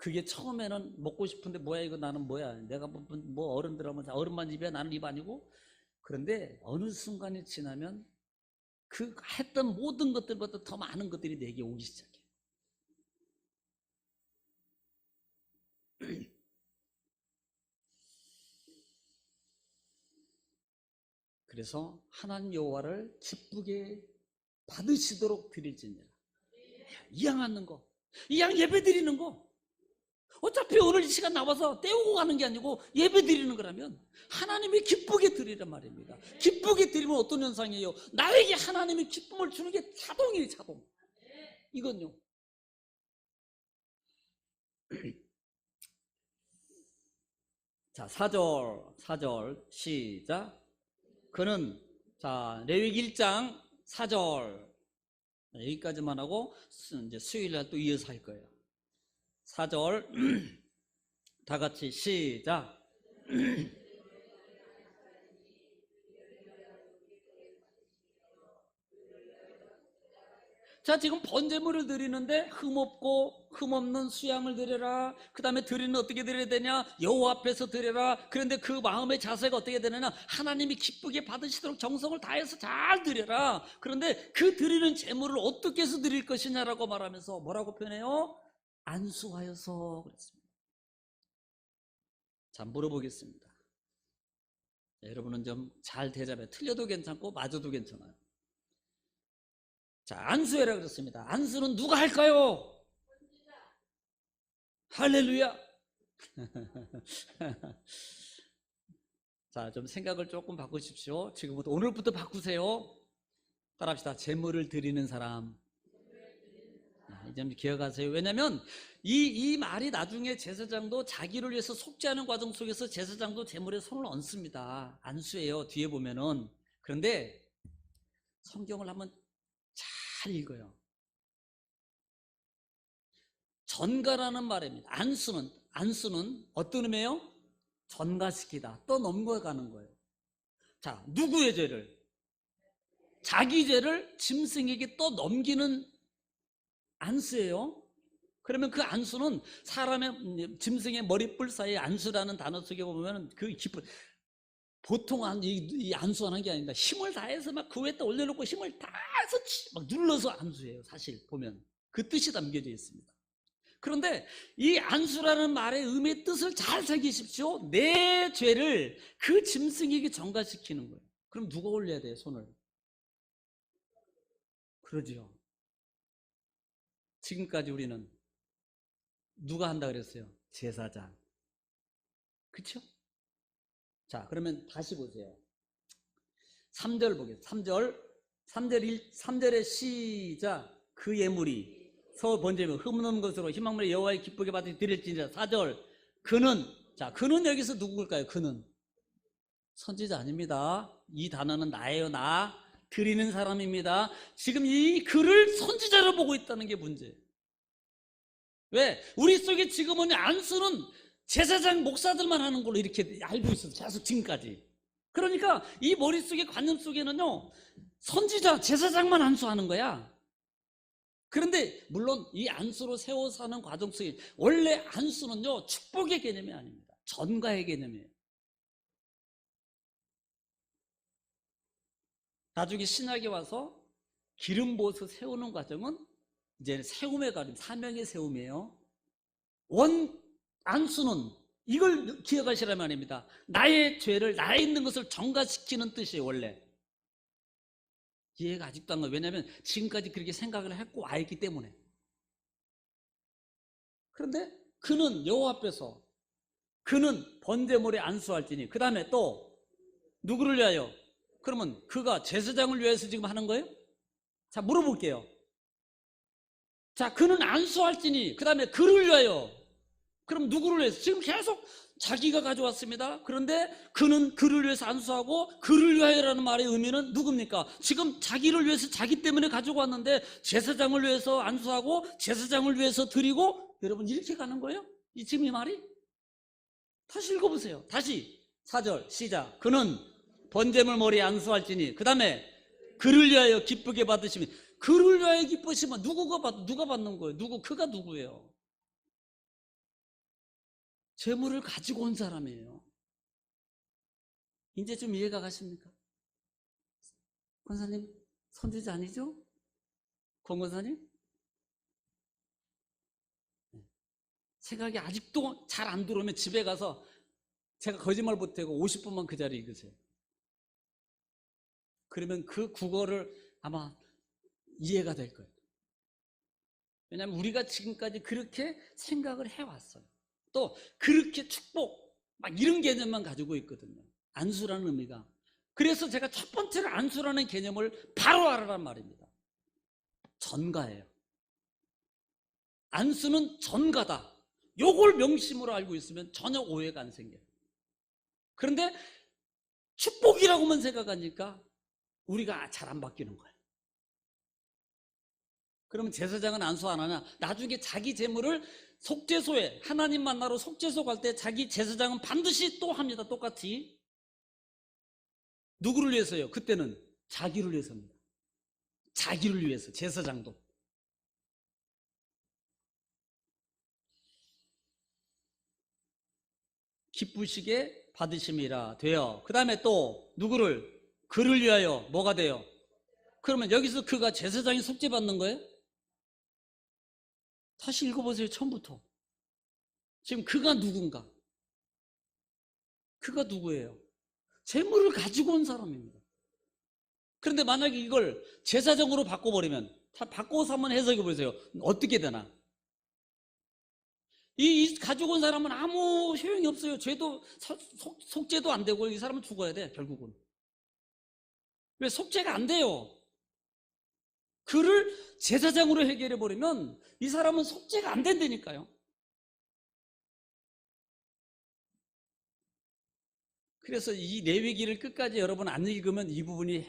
그게 처음에는 먹고 싶은데 뭐야 이거 나는 뭐야 내가 뭐 어른들 하면 어른만 입이야 나는 입 아니고. 그런데 어느 순간이 지나면 그 했던 모든 것들보다 더 많은 것들이 내게 오기 시작해. 그래서 하나님 여호와를 기쁘게 받으시도록 드릴지니라. 이 양 하는 거, 이 양 예배 드리는 거, 어차피 오늘 이 시간 나와서 때우고 가는 게 아니고 예배 드리는 거라면 하나님이 기쁘게 드리란 말입니다. 기쁘게 드리면 어떤 현상이에요? 나에게 하나님이 기쁨을 주는 게 자동이에요, 자동. 이건요. 자, 4절 시작. 그는 자 레위기 1장 4절 여기까지만 하고 이제 수요일날 또 이어서 할 거예요. 4절 다 같이 시작. 자, 지금 번제물을 드리는데 흠없고 흠없는 수양을 드려라. 그 다음에 드리는 어떻게 드려야 되냐? 여호와 앞에서 드려라. 그런데 그 마음의 자세가 어떻게 되느냐? 하나님이 기쁘게 받으시도록 정성을 다해서 잘 드려라. 그런데 그 드리는 제물을 어떻게 해서 드릴 것이냐라고 말하면서 뭐라고 표현해요? 안수하여서 그랬습니다. 자, 물어보겠습니다. 여러분은 좀 잘 대답해. 틀려도 괜찮고 맞아도 괜찮아요. 자, 안수해라 그랬습니다. 안수는 누가 할까요? 할렐루야. 자, 좀 생각을 조금 바꾸십시오. 지금부터 오늘부터 바꾸세요. 따라합시다. 제물을 드리는 사람. 이 점 기억하세요. 왜냐하면 이 말이 나중에 제사장도 자기를 위해서 속죄하는 과정 속에서 제사장도 제물에 손을 얹습니다. 안수해요. 뒤에 보면은. 그런데 성경을 한번 잘 읽어요. 전가라는 말입니다. 안수는 어떤 의미예요? 전가시키다. 또 넘어가는 거예요. 자, 누구의 죄를? 자기 죄를 짐승에게 또 넘기는 안수예요. 그러면 그 안수는 사람의 짐승의 머리뿔 사이에 안수라는 단어 속에 보면 그 기쁜 보통 이 안수하는 게 아닙니다. 힘을 다해서 막 그 위에다 올려놓고 힘을 다해서 막 눌러서 안수해요. 사실 보면 그 뜻이 담겨져 있습니다. 그런데 이 안수라는 말의 의미의 뜻을 잘 새기십시오. 내 죄를 그 짐승에게 전가시키는 거예요. 그럼 누가 올려야 돼요? 손을. 그러죠. 지금까지 우리는 누가 한다 그랬어요? 제사장. 그렇죠? 자, 그러면 다시 보세요. 3절 보겠습니다. 3절의 시작. 그 예물이 서 번제물 흠없는 것으로 희망물의 여호와의 기쁘게 받아 드릴지니라. 4절 그는, 자, 그는 여기서 누구일까요? 그는 선지자 아닙니다. 이 단어는 나예요. 나 드리는 사람입니다. 지금 이 그를 선지자로 보고 있다는 게 문제예요. 왜? 우리 속에 지금은 안수는 제사장 목사들만 하는 걸로 이렇게 알고 있어요. 계속 지금까지. 그러니까 이 머릿속에 관념 속에는요, 선지자 제사장만 안수하는 거야. 그런데 물론 이 안수로 세워 사는 과정 속에 원래 안수는요, 축복의 개념이 아닙니다. 전가의 개념이에요. 나중에 신학에 와서 기름 부어서 세우는 과정은 이제 세움의 과정, 사명의 세움이에요. 안수는 이걸 기억하시란 말입니다. 나의 죄를, 나에 있는 것을 전가시키는 뜻이에요. 원래 이해가 아직도 안 가요. 왜냐하면 지금까지 그렇게 생각을 했고 알기 때문에. 그런데 그는 여호와 앞에서 그는 번제물에 안수할지니, 그 다음에 또 누구를 위하여? 그러면 그가 제사장을 위해서 지금 하는 거예요? 자, 물어볼게요. 자, 그는 안수할지니, 그 다음에 그를 위하여. 그럼 누구를 위해서? 지금 계속 자기가 가져왔습니다. 그런데 그는 그를 위해서 안수하고 그를 위하여라는 말의 의미는 누굽니까? 지금 자기를 위해서, 자기 때문에 가지고 왔는데 제사장을 위해서 안수하고 제사장을 위해서 드리고, 여러분 이렇게 가는 거예요? 지금 이 말이? 다시 읽어보세요. 다시 4절 시작. 그는 번제물 머리에 안수할지니, 그 다음에 그를 위하여 기쁘게 받으시면, 그를 위하여 기쁘시면 누가 받는 거예요? 그가 누구예요? 재물을 가지고 온 사람이에요. 이제 좀 이해가 가십니까? 권사님, 선지자 아니죠? 권 권사님? 생각이 아직도 잘 안 들어오면 집에 가서 제가 거짓말 못하고 50분만 그 자리에 있으세요. 그러면 그 국어를 아마 이해가 될 거예요. 왜냐하면 우리가 지금까지 그렇게 생각을 해왔어요. 또 그렇게 축복 막 이런 개념만 가지고 있거든요. 안수라는 의미가. 그래서 제가 첫 번째로 안수라는 개념을 바로 알아란 말입니다. 전가예요. 안수는 전가다. 요걸 명심으로 알고 있으면 전혀 오해가 안 생겨요. 그런데 축복이라고만 생각하니까 우리가 잘 안 바뀌는 거예요. 그러면 제사장은 안수 안 하냐? 나중에 자기 재물을 속죄소에 하나님 만나러 속죄소 갈 때 자기 제사장은 반드시 또 합니다. 똑같이. 누구를 위해서요? 그때는 자기를 위해서입니다. 자기를 위해서. 제사장도. 기쁘시게 받으심이라 돼요. 그 다음에 또 누구를? 그를 위하여 뭐가 돼요? 그러면 여기서 그가 제사장이 속죄받는 거예요? 다시 읽어보세요. 처음부터. 지금 그가 누군가? 그가 누구예요? 재물을 가지고 온 사람입니다. 그런데 만약에 이걸 제사장으로 바꿔버리면, 바꿔서 한번 해석해 보세요. 어떻게 되나? 이 가지고 온 사람은 아무 효용이 없어요. 죄도 속죄도 안 되고 이 사람은 죽어야 돼. 결국은. 왜? 속죄가 안 돼요. 그를 제사장으로 해결해 버리면 이 사람은 속죄가 안 된다니까요. 그래서 이 레위기를 끝까지 여러분 안 읽으면 이 부분이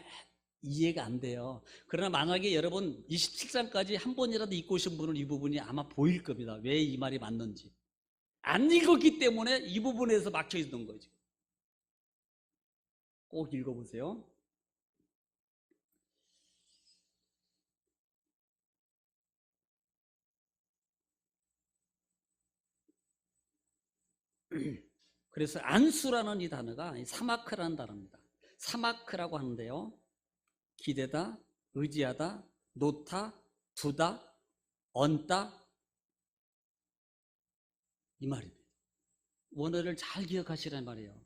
이해가 안 돼요. 그러나 만약에 여러분 27장까지 한 번이라도 읽고 오신 분은 이 부분이 아마 보일 겁니다. 왜 이 말이 맞는지. 안 읽었기 때문에 이 부분에서 막혀 있는 거죠. 꼭 읽어보세요. 그래서 안수라는 이 단어가 사마크라는 단어입니다. 사마크라고 하는데요. 기대다, 의지하다, 놓다, 두다, 얹다 이 말입니다. 원어를 잘 기억하시란 말이에요.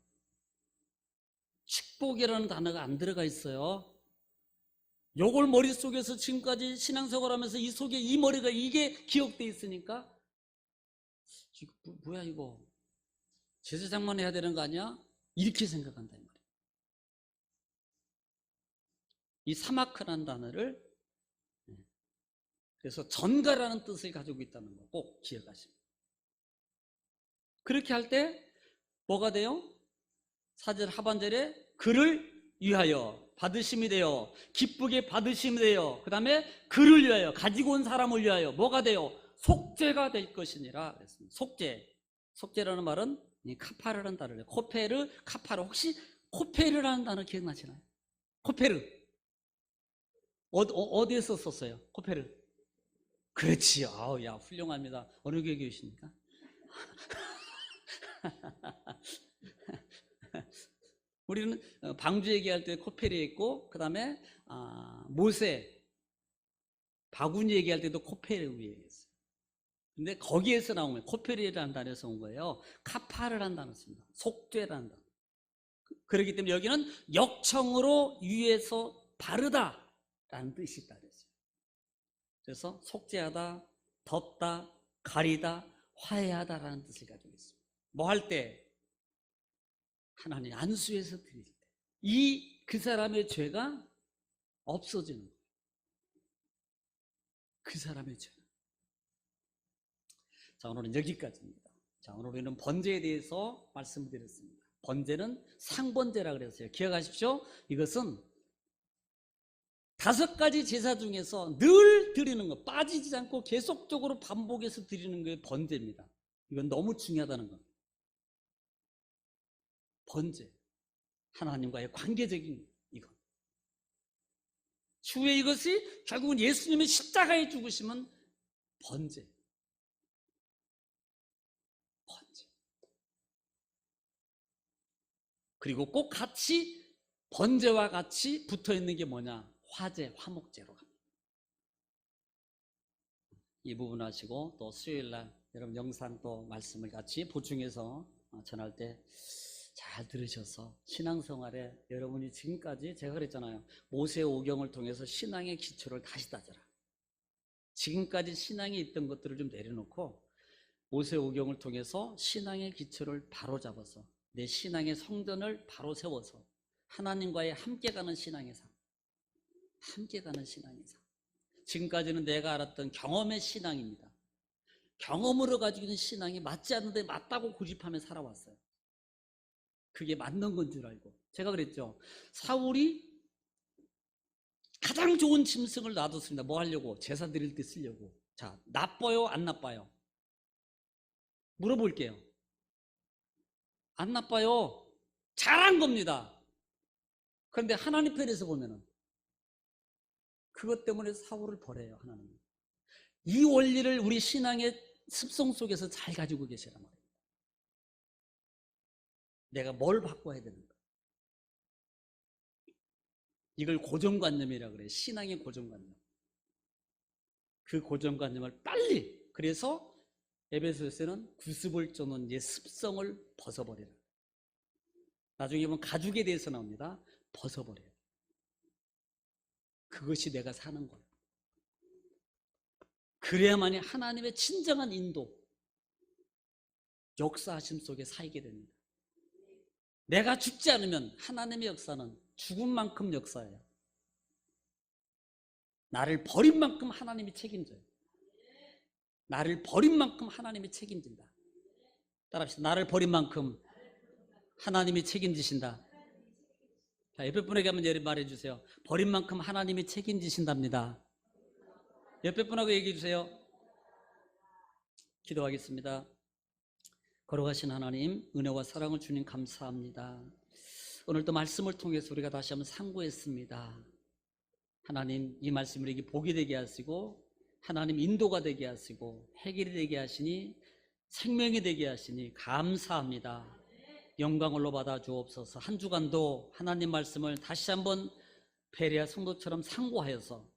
축복이라는 단어가 안 들어가 있어요. 요걸 머릿속에서 지금까지 신앙생활 하면서 이 속에 이 머리가 이게 기억돼 있으니까 뭐야 이거 제사장만 해야 되는 거 아니야? 이렇게 생각한다 이 말이에요. 이 사마크라는 단어를 그래서 전가라는 뜻을 가지고 있다는 거 꼭 기억하십시오. 그렇게 할 때 뭐가 돼요? 4절 하반절에 그를 위하여 받으심이 돼요. 기쁘게 받으심이 돼요. 그 다음에 그를 위하여 가지고 온 사람을 위하여 뭐가 돼요? 속죄가 될 것이니라 그랬습니다. 속죄라는 말은 이 카파르라는 단어예요. 코페르, 카파르. 혹시 코페르라는 단어 기억나시나요? 코페르 어디에서 썼어요? 코페르. 그렇지요. 아우, 야, 훌륭합니다. 어느 교회 계십니까? 우리는 방주 얘기할 때 코페르에 있고, 그 다음에 모세, 바구니 얘기할 때도 코페르 위에 있어요. 근데 거기에서 나오면 코페르라는 단어에서 온 거예요. 카파르라는 단어 씁니다. 속죄라는 단어. 그렇기 때문에 여기는 역청으로 위에서 바르다라는 뜻이 있다 그랬어요. 그래서 속죄하다, 덮다, 가리다, 화해하다라는 뜻을 가지고 있습니다. 뭐 할 때? 하나님 안수해서 드릴 때. 그 사람의 죄가 없어지는 거예요. 그 사람의 죄. 자, 오늘은 여기까지입니다. 자, 오늘 우리는 번제에 대해서 말씀드렸습니다. 번제는 상번제라 그랬어요. 기억하십시오. 이것은 5가지 제사 중에서 늘 드리는 것, 빠지지 않고 계속적으로 반복해서 드리는 게 번제입니다. 이건 너무 중요하다는 겁니다. 번제. 하나님과의 관계적인 이것. 추후에 이것이 결국은 예수님의 십자가에 죽으시면 번제. 그리고 꼭 같이 번제와 같이 붙어 있는 게 뭐냐? 화제, 화목제로 갑니다. 이 부분 하시고 또 수요일 날 여러분 영상 또 말씀을 같이 보충해서 전할 때 잘 들으셔서 신앙생활에 여러분이 지금까지 제가 그랬잖아요. 모세 오경을 통해서 신앙의 기초를 다시 다져라. 지금까지 신앙에 있던 것들을 좀 내려놓고 모세 오경을 통해서 신앙의 기초를 바로 잡아서 내 신앙의 성전을 바로 세워서 하나님과의 함께 가는 신앙의 삶, 함께 가는 신앙의 삶. 지금까지는 내가 알았던 경험의 신앙입니다. 경험으로 가지고 있는 신앙이 맞지 않는데 맞다고 고집하며 살아왔어요. 그게 맞는 건 줄 알고. 제가 그랬죠. 사울이 가장 좋은 짐승을 놔뒀습니다. 뭐 하려고? 제사 드릴 때 쓰려고. 자, 나빠요? 안 나빠요? 물어볼게요. 안 나빠요. 잘한 겁니다. 그런데 하나님 편에서 보면은 그것 때문에 사울을 벌해요. 하나님은. 이 원리를 우리 신앙의 습성 속에서 잘 가지고 계시란 말이에요. 내가 뭘 바꿔야 되는가? 이걸 고정관념이라고 그래요. 신앙의 고정관념. 그 고정관념을 빨리, 그래서 에베소서에는 구습을 쫓는 옛 습성을 벗어버리라. 나중에 보면 가죽에 대해서 나옵니다. 벗어버려요. 그것이 내가 사는 거예요. 그래야만이 하나님의 진정한 인도, 역사하심 속에 살게 됩니다. 내가 죽지 않으면 하나님의 역사는 죽은 만큼 역사예요. 나를 버린 만큼 하나님이 책임져요. 나를 버린 만큼 하나님이 책임진다. 따라합시다. 나를 버린 만큼 하나님이 책임지신다. 자, 옆에 분에게 한번 말해주세요. 버린 만큼 하나님이 책임지신답니다. 옆에 분하고 얘기해 주세요. 기도하겠습니다. 걸어가신 하나님, 은혜와 사랑을 주님 감사합니다. 오늘도 말씀을 통해서 우리가 다시 한번 상고했습니다. 하나님, 이 말씀을 우리에게 복이 되게 하시고 하나님 인도가 되게 하시고 해결이 되게 하시니 생명이 되게 하시니 감사합니다. 영광을로 받아 주옵소서. 한 주간도 하나님 말씀을 다시 한번 베레아 성도처럼 상고하여서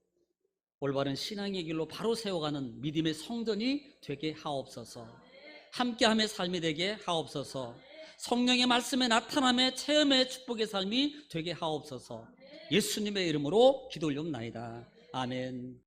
올바른 신앙의 길로 바로 세워가는 믿음의 성전이 되게 하옵소서. 함께함의 삶이 되게 하옵소서. 성령의 말씀에 나타남의 체험의 축복의 삶이 되게 하옵소서. 예수님의 이름으로 기도 올려옵나이다. 아멘.